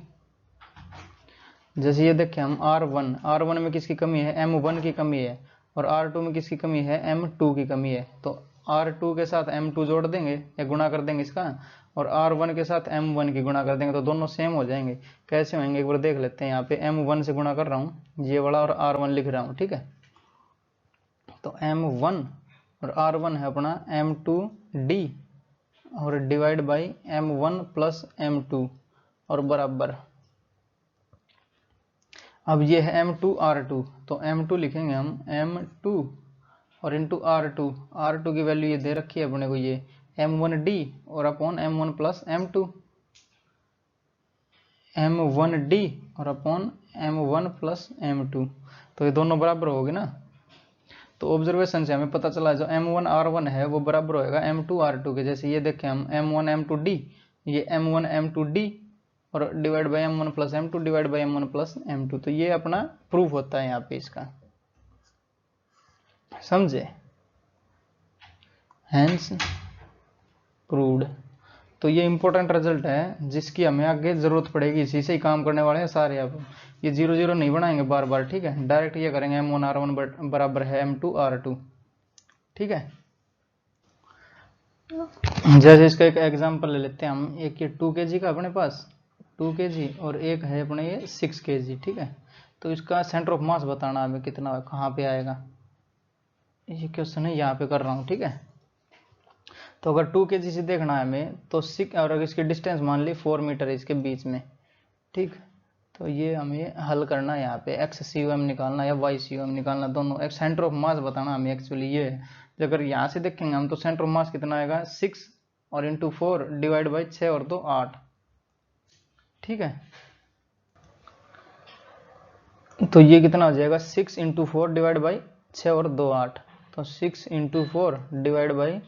जैसे ये देखें हम r1 में किसकी कमी है, m1 की कमी है, और r2 में किसकी कमी है, m2 की कमी है। तो r2 के साथ m2 जोड़ देंगे या गुणा कर देंगे इसका, और r1 के साथ m1 की गुणा कर देंगे, तो दोनों सेम हो जाएंगे। कैसे होंगे एक बार देख लेते हैं। यहाँ पे m1 से गुणा कर रहा हूँ ये वाला, और r1 लिख रहा हूँ, ठीक है। तो m1 और r1 है अपना m2d और divide by m1 plus m2 और बराबर। अब ये है m2 r2, तो m2 लिखेंगे हम m2 और इंटू r2 की वैल्यू ये दे रखी है अपने को, ये m1d और upon m1 plus m2, m1d और अपॉन m1 प्लस m2, तो ये दोनों बराबर होगी ना। तो ऑब्जर्वेशन से हमें पता चला जो m1r1 है वो बराबर होएगा m2r2 के। जैसे ये देखें हम m1 m2d, ये m1 m2d और divide by m1 plus m2 divide by m1 plus m2, तो ये अपना प्रूफ होता है यहाँ पे इसका, समझे, हेंस प्रूव्ड। तो ये इंपॉर्टेंट रिजल्ट है जिसकी हमें आगे जरूरत पड़ेगी, इसी से ही काम करने वाले हैं सारे। अब ये 0 0 नहीं बनाएंगे बार बार, ठीक है, डायरेक्ट ये करेंगे m1r1 बराबर है m2r2, ठीक है। जैसे इसका एक एग्जांपल ले लेते हैं हम, एक ये 2 kg का अपने पास 2 kg और एक है अपने ये 6 kg, ठीक है। तो इसका सेंटर ऑफ मास बताना हमें कितना कहाँ पे आएगा, ये क्वेश्चन है यहाँ पे कर रहा हूँ, ठीक है। तो अगर 2 kg से देखना है हमें तो 6 और अगर इसकी डिस्टेंस मान ली 4 मीटर है इसके बीच में, ठीक। तो ये हमें हल करना है, यहाँ पे XCOM निकालना या YCOM निकालना, दोनों। एक सेंटर ऑफ मास बताना हमें एक्चुअली ये है। अगर यहाँ से देखेंगे हम तो सेंटर ऑफ मास कितना आएगा 6 और इंटू 4 डिवाइड बाई 6 और 2 8, ठीक है। तो ये कितना हो जाएगा 6 इंटू 4 डिवाइड बाई 6 और 2 8, तो 6 इंटू 4 डिवाइड बाई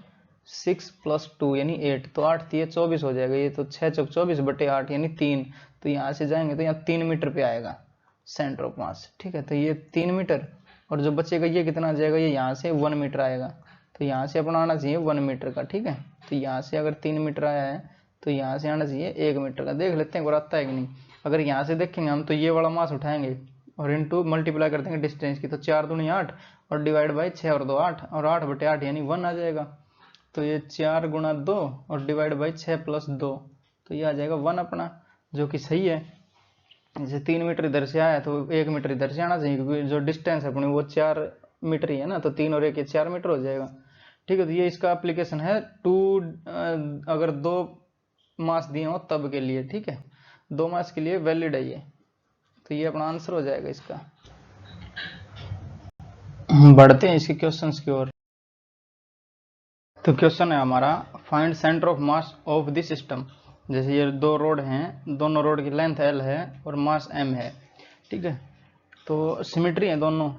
6 प्लस 2 यानी 8, तो 8 दिए 24 हो जाएगा। ये तो 6 चौक 24 बटे 8 यानी 3, तो यहाँ से जाएंगे तो यहाँ 3 मीटर पे आएगा सेंटर ऑफ मास, ठीक है। तो ये 3 मीटर और जो बचेगा ये कितना आ जाएगा, ये यहाँ से 1 मीटर आएगा, तो यहाँ से अपना आना चाहिए 1 मीटर का, ठीक है। तो यहाँ से अगर 3 मीटर आया है तो यहाँ से आना चाहिए 1 मीटर का। देख लेते हैं एक बार आता है कि नहीं। अगर यहाँ से देखेंगे हम तो ये वाला मास उठाएंगे और इनटू मल्टीप्लाई कर देंगे डिस्टेंस की, तो 4 दूनी 8 और डिवाइड बाई 6 और 2 8 और 8 बटे 8 यानी 1 आ जाएगा। तो ये 4 गुणा 2 और डिवाइड बाई 6 प्लस 2, तो ये आ जाएगा 1 अपना, जो कि सही है। जैसे 3 मीटर इधर से आया तो 1 मीटर इधर से आना चाहिए, क्योंकि जो डिस्टेंस है अपनी वो 4 मीटर ही है ना, तो 3 और 1 4 मीटर हो जाएगा, ठीक है। तो ये इसका एप्लीकेशन है अगर 2 मास दिए हो तब के लिए, ठीक है, 2 मास के लिए वैलिड है ये। तो ये अपना आंसर हो जाएगा इसका। बढ़ते हैं इसके क्वेश्चंस की ओर। तो क्वेश्चन है हमारा, find centre of mass of the system. जैसे ये 2 रोड हैं, दोनों रोड की लेंथ L है और मास M है, ठीक है। तो सिमेट्री है दोनों,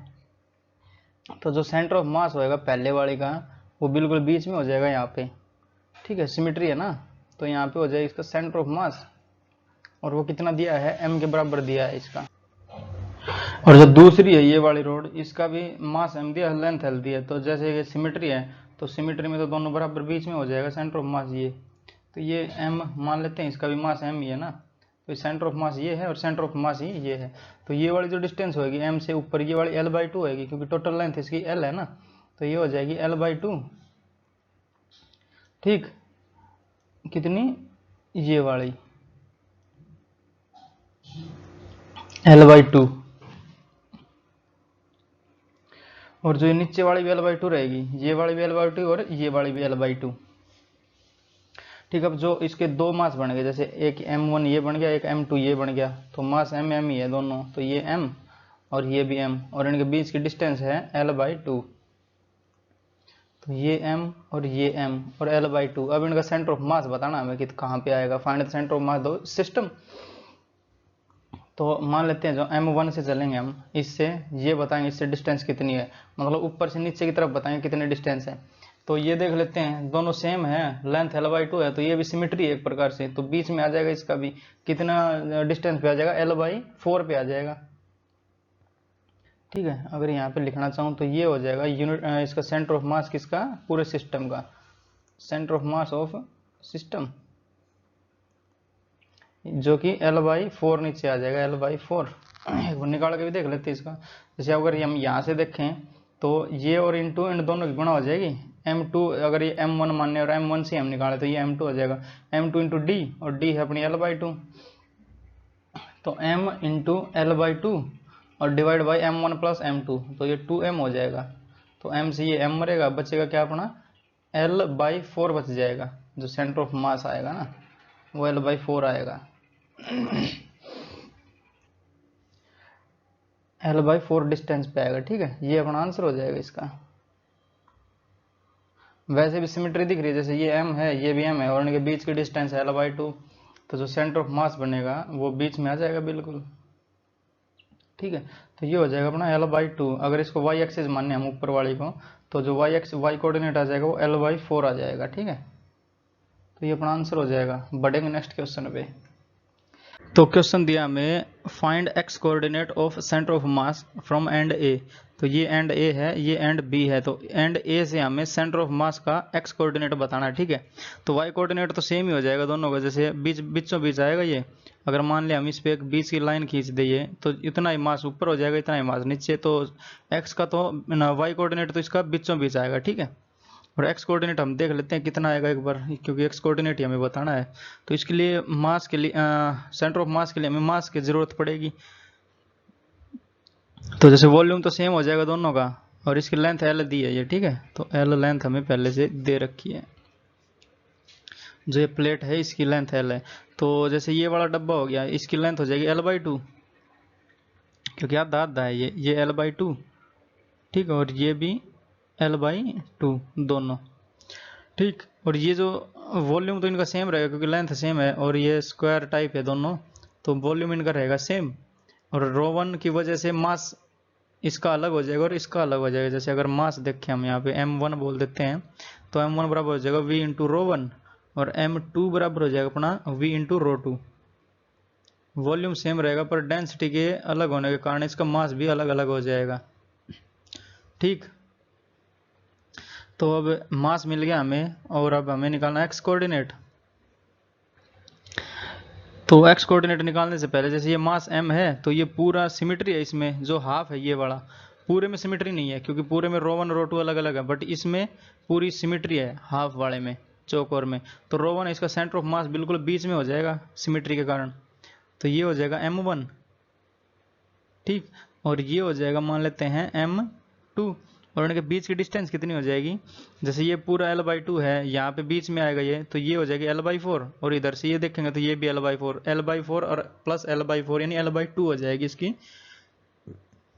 तो जो सेंटर ऑफ मास होएगा पहले वाले का वो बिल्कुल बीच में हो जाएगा यहाँ पे, ठीक है, सिमेट्री है ना। तो यहाँ पे हो जाएगा इसका सेंटर ऑफ मास, और वो कितना दिया है M के बराबर दिया है इसका। और जो दूसरी है ये वाली रोड, इसका भी मास M दिया, लेंथ L दिया है। तो जैसे ये सिमेट्री है तो सिमेट्री में तो दोनों बराबर बीच में हो जाएगा सेंटर ऑफ मास ये। तो ये M मान लेते हैं, इसका भी मास M ही है ना, तो सेंटर ऑफ मास ये है और सेंटर ऑफ मास ही ये है। तो ये वाली जो डिस्टेंस होगी M से ऊपर, ये वाली L/2 होगी, क्योंकि टोटल लेंथ इसकी L है ना, तो ये हो जाएगी L/2, ठीक। कितनी, ये वाली L/2, और जो नीचे वाली भी L/2 रहेगी, ये वाली भी L/2 और ये वाली भी L/2, ठीक। अब जो इसके 2 मास बन गए, जैसे एक M1 ये बन गया, एक M2 ये बन गया, तो मास M M ही है दोनों, तो ये M और ये भी M, और इनके बीच की डिस्टेंस है L/2, तो ये M और ये M और L/2। अब इनका सेंटर ऑफ मास बताना हमें कि कहाँ पे आएगा। फाइंड द सेंटर ऑफ मास दो सिस्टम। तो मान लेते हैं जो M1 से चलेंगे हम, इससे ये बताएंगे इससे डिस्टेंस कितनी है, मतलब ऊपर से नीचे की तरफ बताएंगे कितने डिस्टेंस है। तो ये देख लेते हैं, दोनों सेम है, लेंथ L/2 है, तो ये भी सिमेट्री है एक प्रकार से, तो बीच में आ जाएगा इसका भी, कितना डिस्टेंस पे आ जाएगा, L/4 पे आ जाएगा, ठीक है। अगर यहाँ पे लिखना चाहूँ तो ये हो जाएगा यूनिट, इसका सेंटर ऑफ मास किसका, पूरे सिस्टम का, centre of mass of system, जो कि L/4 नीचे आ जाएगा, L/4। एक बार निकाल के भी देख लेते हैं इसका। जैसे अगर हम यहाँ से देखें तो ये और इंटू इन दोनों की गुणा हो जाएगी, M2 अगर ये M1 मानने और M1 से हम निकाले तो ये M2 हो जाएगा, M2 इंटू D, और D है अपनी L/2, तो M इंटू L/2 और divide by M1 plus M2, तो ये 2M हो जाएगा। तो M से ये M मरेगा, बचेगा क्या अपना L/4 बच जाएगा, जो सेंटर ऑफ मास आएगा ना वो L/4 आएगा। L/4 डिस्टेंस पे आएगा, ठीक है। ये अपना आंसर हो जाएगा इसका। वैसे भी सिमेट्री दिख रही है, जैसे ये M है ये भी M है और इनके बीच की डिस्टेंस है L/2, तो जो सेंटर ऑफ मास बनेगा वो बीच में आ जाएगा बिल्कुल। ठीक है, तो ये हो जाएगा अपना L/2। अगर इसको y एक्सिस माने हम ऊपर वाली को, तो जो y कोऑर्डिनेट आ जाएगा वो L/4 आ जाएगा। ठीक है, तो ये अपना आंसर हो जाएगा। बढ़ेंगे नेक्स्ट क्वेश्चन पे। तो क्वेश्चन दिया हमें find x coordinate of centre of mass from end A. तो ये एंड ए है, ये एंड बी है, तो एंड ए से हमें सेंटर ऑफ मास का x कोऑर्डिनेट बताना है। ठीक है, तो y कोऑर्डिनेट तो सेम ही हो जाएगा दोनों का, जैसे बीचों बीच आएगा ये। अगर मान लिया हम इस पे एक बीच की लाइन खींच दें तो इतना ही मास ऊपर हो जाएगा, इतना ही मास नीचे। तो x का तो y कोऑर्डिनेट तो इसका बीचों बीच आएगा। ठीक है, और x कोऑर्डिनेट हम देख लेते हैं कितना आएगा एक बार, क्योंकि x कोऑर्डिनेट ही हमें बताना है। तो इसके लिए मास के लिए सेंटर ऑफ मास के लिए हमें मास की जरूरत पड़ेगी। तो जैसे वॉल्यूम तो सेम हो जाएगा दोनों का, और इसकी लेंथ l दी है ये। ठीक है, तो l लेंथ हमें पहले से दे रखी है, जो ये प्लेट है इसकी लेंथ l है। तो जैसे ये वाला डब्बा हो गया, इसकी लेंथ हो जाएगी L/2, क्योंकि आधा आधा है ये L/2। ठीक है, और ये भी L/2 दोनों। ठीक, और ये जो वॉल्यूम तो इनका सेम रहेगा क्योंकि लेंथ सेम है, और ये स्क्वायर टाइप है दोनों, तो वॉल्यूम इनका रहेगा सेम। और ρ1 की वजह से मास इसका अलग हो जाएगा और इसका अलग हो जाएगा। जैसे अगर मास देखें हम यहाँ पे m1 बोल देते हैं, तो m1 बराबर हो जाएगा v इंटू ρ1, और m2 बराबर हो जाएगा अपना v इंटू ρ2। वॉल्यूम सेम रहेगा पर डेंसिटी के अलग होने के कारण इसका मास भी अलग अलग हो जाएगा। ठीक, तो अब मास मिल गया हमें, और अब हमें निकालना x कोऑर्डिनेट। तो x कोऑर्डिनेट निकालने से पहले, जैसे ये मास m है तो ये पूरा सिमेट्री है इसमें, जो हाफ है ये वाला पूरे में सिमेट्री नहीं है, क्योंकि पूरे में ρ1 ρ2 अलग अलग है, बट इसमें पूरी सिमेट्री है हाफ वाले में, चौकोर में। तो ρ1 इसका सेंटर ऑफ मास बिल्कुल बीच में हो जाएगा सिमेट्री के कारण, तो ये हो जाएगा m1। ठीक, और ये हो जाएगा मान लेते हैं m2, और इनके बीच की डिस्टेंस कितनी हो जाएगी, जैसे ये पूरा L/2 है, यहाँ पे बीच में आएगा ये, तो ये हो जाएगी L/4, और इधर से ये देखेंगे तो ये भी L/4 और प्लस L/4 यानी L/2 हो जाएगी इसकी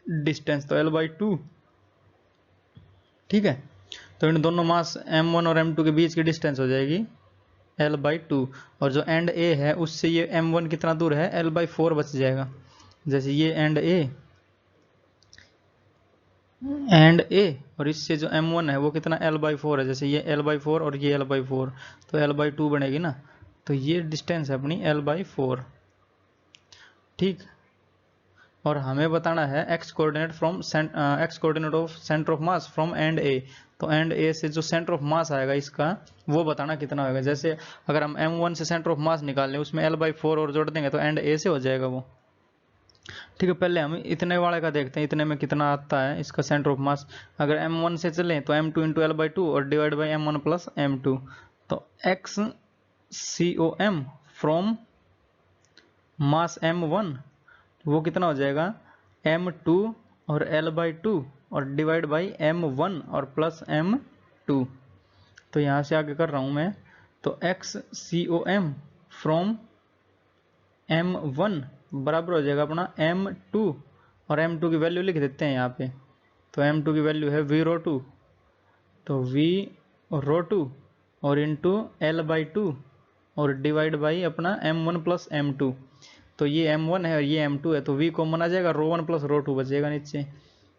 डिस्टेंस, तो L/2। ठीक है, तो इन दोनों मास m1 और m2 के बीच की डिस्टेंस हो जाएगी L/2, और जो एंड A है उससे ये m1 कितना दूर है, L/4 बच जाएगा। जैसे ये एंड ए और इससे जो m1 है वो कितना L/4 है, जैसे ये L/4 और ये L/4, तो L/2 बनेगी ना, तो ये डिस्टेंस है अपनी L/4। ठीक, और हमें बताना है x coordinate of centre of mass from end A. तो एंड ए से जो सेंटर ऑफ मास आएगा इसका वो बताना कितना होगा। जैसे अगर हम m1 से सेंटर ऑफ मास निकाल लें, उसमें L/4 और जोड़ देंगे तो एंड ए से हो जाएगा वो। ठीक है, पहले हम इतने वाले का देखते हैं, इतने में कितना आता है इसका सेंटर ऑफ मास। अगर m1 से चलें तो m2 इंटू L/2 और divide by m1 plus m2, तो XCOM फ्रॉम मास m1 वो कितना हो जाएगा, m2 और L/2 और डिवाइड बाई m1 और प्लस m2। तो यहाँ से आगे कर रहा हूँ मैं, तो XCOM फ्रॉम m1 बराबर हो जाएगा अपना m2, और m2 की वैल्यू लिख देते हैं यहाँ पे। तो m2 की वैल्यू है v ρ2, तो v ρ2 और इंटू L/2 और डिवाइड बाई अपना m1 प्लस m2। तो ये m1 है और ये m2 है, तो v कॉमन आ जाएगा, ρ1 प्लस ρ2 बचेगा नीचे,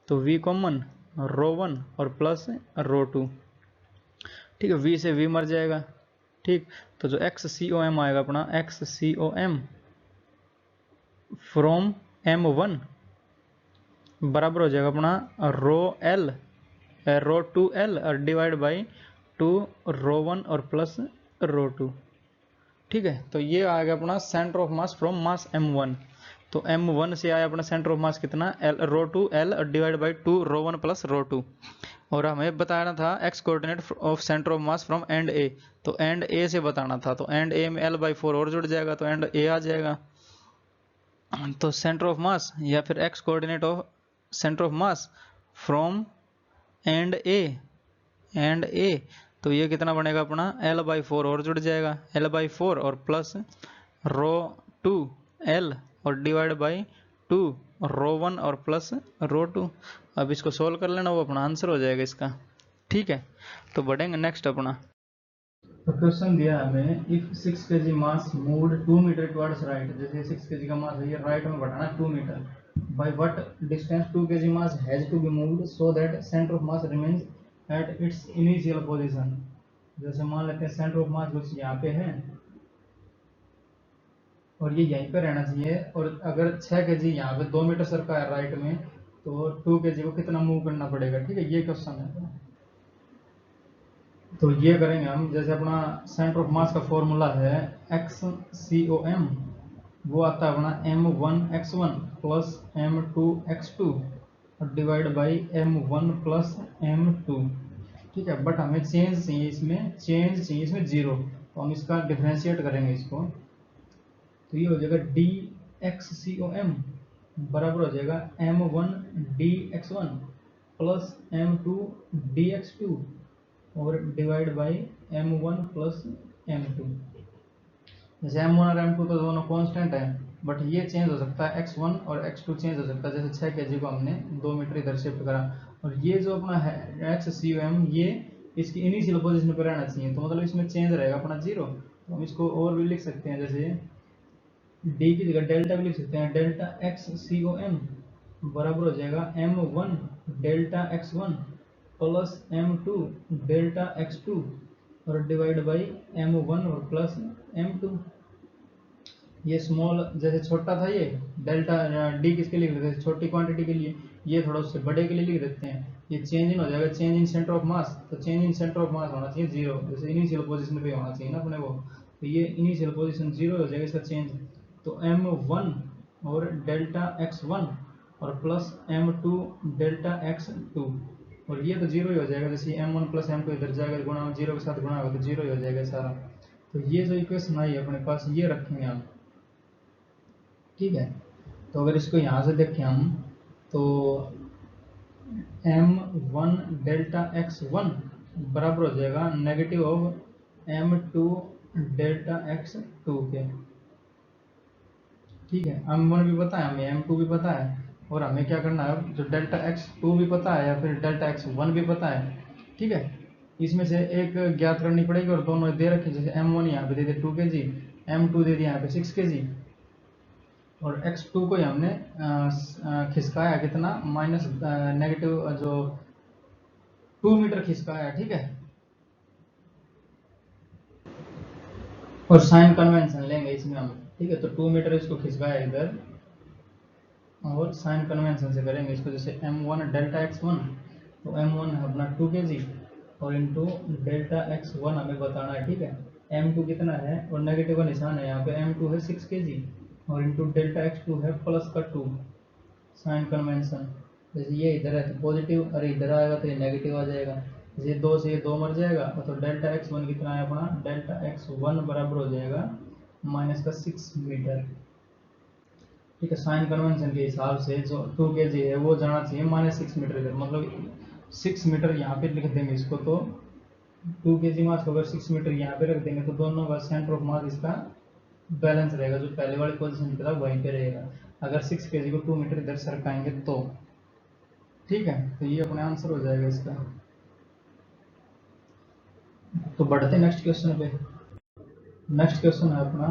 तो v कॉमन ρ1 और प्लस ρ2। ठीक है, v से v मर जाएगा। ठीक, तो जो XCOM आएगा अपना XCOM फ्रॉम m1 बराबर हो जाएगा अपना ρ2L और डिवाइड बाई 2 ρ1 और प्लस ρ2। ठीक है, तो ये आ गया अपना centre of mass from mass m1। तो m1 से आया अपना सेंटर ऑफ मास कितना, ρ2L और डिवाइड बाई 2 ρ1 प्लस ρ2। और हमें बताना था x coordinate of centre of mass from end A, तो एंड ए से बताना था, तो एंड ए में L/4 और जुड़ जाएगा, तो एंड ए आ जाएगा। तो सेंटर ऑफ मास या फिर x coordinate of centre of mass from end A, तो ये कितना बनेगा अपना L/4 और जुड़ जाएगा, L/4 और प्लस ρ2L और डिवाइड बाई 2 ρ1 और प्लस ρ2। अब इसको सोल्व कर लेना, वो अपना आंसर हो जाएगा इसका। ठीक है, तो बढ़ेंगे नेक्स्ट अपना। तो क्वेश्चन दिया हमें if 6 kg mass moved 2 metre towards right, जैसे 6 kg का मास है ये राइट में बढ़ाना 2 metre, by what distance 2 kg mass has to be moved so that centre of mass remains at its initial position. जैसे मान लेते हैं सेंटर ऑफ मास कुछ यहाँ पे है और ये यहीं पे रहना चाहिए, और अगर 6 kg यहाँ पे 2 मीटर सरका है राइट में, तो 2 kg को कितना मूव करना पड़ेगा, ठीक है, ये क्वेश्चन है। तो ये करेंगे हम, जैसे अपना सेंटर ऑफ मास का फॉर्मूला है एक्स सी ओ एम, वो आता है अपना m1x1 प्लस m2x2 और divide by m1 plus m2, ठीक है। बट हमें चेंज चाहिए इसमें जीरो, तो हम इसका डिफ्रेंशिएट करेंगे इसको, तो ये हो जाएगा डी एक्स सी ओ एम बराबर हो जाएगा m1 dx1 plus m2 dx2 और divide by m1 plus m2। जैसे m1 और m2 तो दोनों कांस्टेंट है, बट ये चेंज हो सकता है x1 और x2 चेंज हो सकता है, जैसे 6 kg को हमने 2 मीटर इधर शिफ्ट करा, और ये जो अपना है एक्स सी एम ये इसकी इनिशियल पोजीशन पर रहना चाहिए, तो मतलब इसमें चेंज रहेगा अपना जीरो। तो हम इसको और भी लिख सकते हैं, जैसे डी की जगह डेल्टा भी लिख सकते हैं, डेल्टा एक्स सी ओ एम बराबर हो जाएगा m1 delta x1 plus m2 delta x2 और डिवाइड बाई m1 और प्लस m2। ये स्मॉल जैसे छोटा था ये डेल्टा डी किसके लिए लिख देते हैं, छोटी क्वांटिटी के लिए, ये थोड़ा उससे बड़े के लिए लिख देते हैं। ये चेंज इन हो जाएगा, change in centre of mass, तो change in centre of mass होना चाहिए जीरो, जैसे इनिशियल पोजीशन पे होना चाहिए ना अपने को, तो ये इनिशियल पोजीशन जीरो हो जाएगा इसका चेंज। तो m1 और डेल्टा x1 और प्लस m2 डेल्टा x2, और ये तो जीरो ही हो जाएगा, जैसे m1 प्लस m2 इधर जाएगा गुणा जीरो के साथ गुणा होगा तो जीरो ही हो जाएगा सारा। तो ये जो इक्वेशन आई है अपने पास ये रखेंगे हम, ठीक है। तो अगर इसको यहाँ से देखें हम तो m1 डेल्टा x1 बराबर हो जाएगा negative of m2 delta x2 के, ठीक है। m1 भी पता है हमें, m2 भी पता है, और हमें क्या करना है, जो डेल्टा x2 भी पता है या फिर डेल्टा x1 भी पता है, ठीक है, इसमें से एक ज्ञात करनी पड़ेगी, और दोनों दे रखे, जैसे m1 यहाँ पे दे दिया 2 kg, m2 दे दिया यहाँ पे 6 kg, और x2 को हमने खिसकाया कितना माइनस नेगेटिव जो 2 मीटर खिसकाया, ठीक है। और साइन कन्वेंशन लेंगे इसमें हम, ठीक है, तो 2 मीटर इसको खिसकाया इधर, और साइन कन्वेंशन से करेंगे इसको, जैसे m1 डेल्टा x1, तो m1 है अपना 2 kg और इंटू डेल्टा x1 हमें बताना है, ठीक है। m2 कितना है और नेगेटिव का निशान है यहाँ पे, m2 है 6 kg और इंटू डेल्टा x2 है प्लस का 2, साइन कन्वेंशन, जैसे ये इधर है तो पॉजिटिव, अरे इधर आएगा तो ये नेगेटिव आ जाएगा, जैसे 2 से ये 2 मर जाएगा, तो डेल्टा x1 कितना है अपना, डेल्टा x1 बराबर हो जाएगा माइनस का 6 मीटर, ठीक है। साइन कन्वेंशन के हिसाब से जो 2 kg है वो जाना चाहिए माइनस 6 मीटर इधर, मतलब 6 मीटर यहाँ पे लिख देंगे इसको, तो 2 kg मास को अगर 6 मीटर यहाँ पे रख देंगे तो दोनों का सेंटर ऑफ मास इसका बैलेंस रहेगा, जो पहले वाली पोजीशन की तरह वहीं पे रहेगा, अगर 6 kg को 2 मीटर इधर सरकाएंगे तो, ठीक है। तो ये अपने आंसर हो जाएगा इसका। तो बढ़ते नेक्स्ट क्वेश्चन पे। नेक्स्ट क्वेश्चन है अपना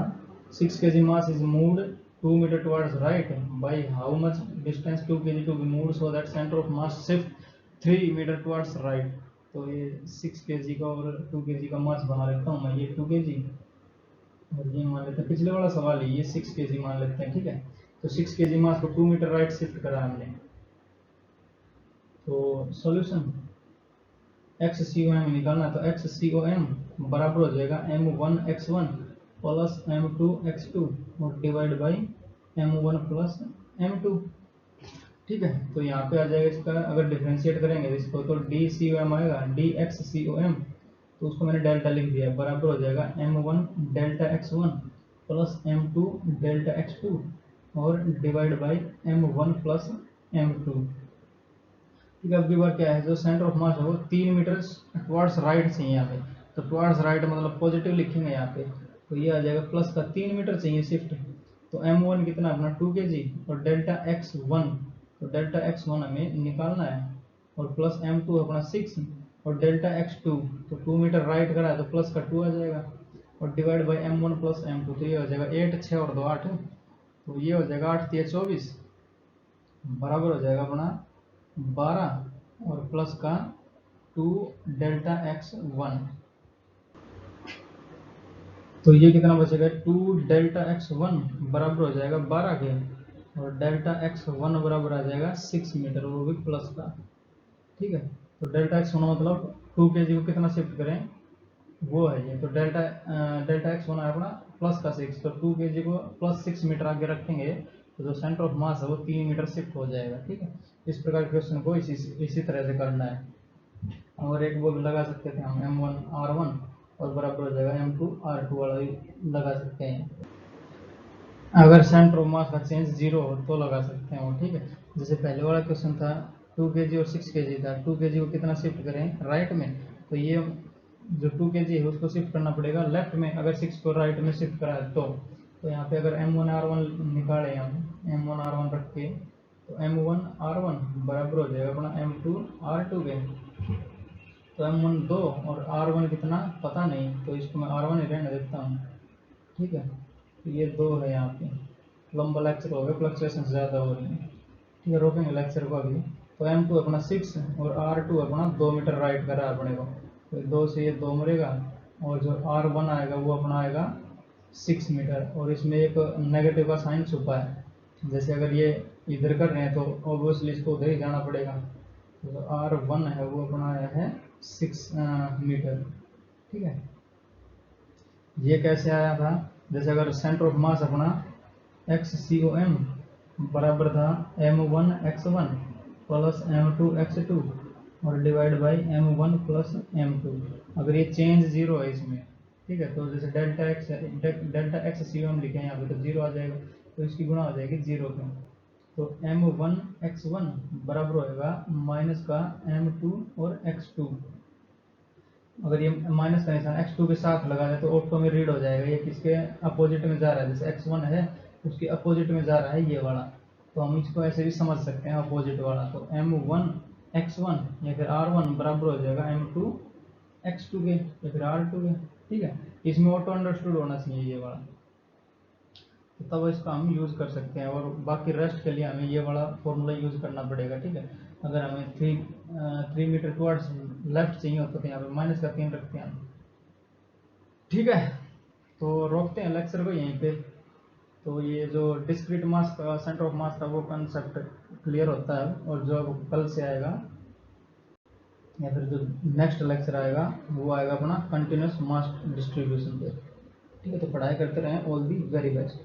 6 kg mass is moved 2 metre towards right by how much distance 2 kg to be moved so that centre of mass shift 3 metre towards right. तो ये 6 kg का और 2 kg का मास बना लेता हूँ मैं, ये 2 kg और ये मान लेते हैं, पिछले वाला सवाल है ये 6 kg मान लेते हैं, ठीक है। तो 6 kg मास को 2 मीटर राइट शिफ्ट करा हमने, तो सॉल्यूशन एक्स सी ओ एम निकालना, तो एक्स सी ओ एम बराबर हो जाएगा m1 x1 plus m2 x2 और divide by m1 plus m2, ठीक है। तो यहाँ पे आ जाएगा इसका, अगर डिफरेंशिएट करेंगे इसको तो डी सी ओ एम आएगा, डी एक्स सी ओ एम, तो उसको मैंने डेल्टा लिख दिया, बराबर हो जाएगा m1 delta x1 plus m2 delta x2 और divide by m1 plus m2, ठीक है। अब की बार क्या है, जो सेंटर ऑफ मास है वो 3 मीटर टुवर्ड्स राइट चाहिए यहाँ पे, तो टुवर्ड्स राइट मतलब पॉजिटिव लिखेंगे यहाँ पे, तो ये आ जाएगा प्लस का 3 मीटर चाहिए शिफ्ट, तो m1 कितना अपना 2 kg और डेल्टा x1, तो डेल्टा x1 हमें निकालना है, और प्लस m2 अपना 6, और डेल्टा x2, तो 2 मीटर राइट करा है तो प्लस का 2 आ जाएगा, और divide by m1 plus m2, तो ये हो जाएगा 8, 6 और 2 8, तो ये हो जाएगा 8 3 24, बराबर हो जाएगा अपना 12 और प्लस का 2 डेल्टा x1, तो ये कितना बचेगा 2 डेल्टा x1 बराबर हो जाएगा 12 के, और डेल्टा x1 बराबर आ जाएगा 6 मीटर, वो भी प्लस का। ठीक है, तो डेल्टा x1 मतलब 2 kg को कितना शिफ्ट करें वो है ये, तो डेल्टा x1 है अपना प्लस का 6, तो 2 kg को प्लस 6 मीटर आगे रखेंगे तो जो सेंटर ऑफ मास है वो 3 मीटर शिफ्ट हो जाएगा। ठीक है, इस प्रकार क्वेश्चन को इसी तरह से करना है। और एक वो भी लगा सकते थे हम m1 r1 और बराबर हो जाएगा m2 r2 वाला भी लगा सकते हैं। अगर सेंटर ऑफ मास का चेंज 0 हो तो लगा सकते हैं वो। ठीक है, जैसे पहले वाला क्वेश्चन था 2 kg और 6 kg था, 2 kg को कितना शिफ्ट करें राइट में, तो ये जो 2 kg है उसको शिफ्ट करना पड़ेगा लेफ्ट में, अगर 6 को राइट में शिफ्ट करा है तो यहाँ पे अगर m1 r1 निकाले हम, m1 r1 रख के, तो m1 r1 बराबर हो जाएगा अपना m2 r2 के, तो m1 2 और r1 कितना पता नहीं, तो इसको मैं r1 ही रहने देता हूँ। ठीक है, तो ये 2 है यहाँ पे, लंबा लेक्चर हो गया, फ्लक्चुएशन ज़्यादा हो रही है। ठीक है, रोकेंगे लेक्चर को अभी। तो m2 अपना 6 और r2 अपना 2 मीटर राइट कर रहा है अपने को, तो 2 से ये 2 मरेगा, और जो r1 आएगा वो अपना आएगा 6 मीटर, और इसमें एक नेगेटिव का साइन छुपा है, जैसे अगर ये इधर कर रहे हैं तो ऑब्वियसली इसको उधर ही जाना पड़ेगा, तो r1 है वो अपना आया है 6 मीटर। ठीक है, ये कैसे आया था, जैसे अगर सेंटर ऑफ मास अपना XCOM बराबर था m1 x1 plus m2 x2 और divide by m1 plus m2, अगर ये चेंज 0 है इसमें। ठीक है, तो जैसे डेल्टा XCOM लिखे हैं यहाँ पे तो 0 आ जाएगा, तो इसकी गुणा हो जाएगी 0 पे, तो m1 x1 बराबर होएगा माइनस का m2 और x2, अगर ये माइनस का निशान x2 के साथ लगा है तो ऑटो में रीड हो जाएगा ये किसके अपोजिट में जा रहा है, जैसे x1 है उसके अपोजिट में जा रहा है ये वाला, तो हम इसको ऐसे भी समझ सकते हैं अपोजिट वाला, तो m1 x1 या फिर r1 बराबर हो जाएगा m2 x2 के या फिर r2 के। ठीक है, इसमें ऑटो अंडरस्टूड होना चाहिए ये वाला, तो तब इसका हम यूज़ कर सकते हैं, और बाकी रेस्ट के लिए हमें ये वाला फॉर्मूला यूज़ करना पड़ेगा। ठीक है, अगर हमें 3 मीटर टुवर्ड्स लेफ्ट चाहिए होता तो यहाँ पे माइनस का 3 रखते हैं। ठीक है, तो रोकते हैं लेक्चर को यहीं पे। तो ये जो डिस्क्रीट मास का सेंटर ऑफ मास का वो कंसेप्ट क्लियर होता है, और जो कल से आएगा या फिर जो नेक्स्ट लेक्चर आएगा वो आएगा अपना कंटिन्यूस मास डिस्ट्रीब्यूशन पे। ठीक है, तो पढ़ाई करते रहें, ऑल दी वेरी बेस्ट।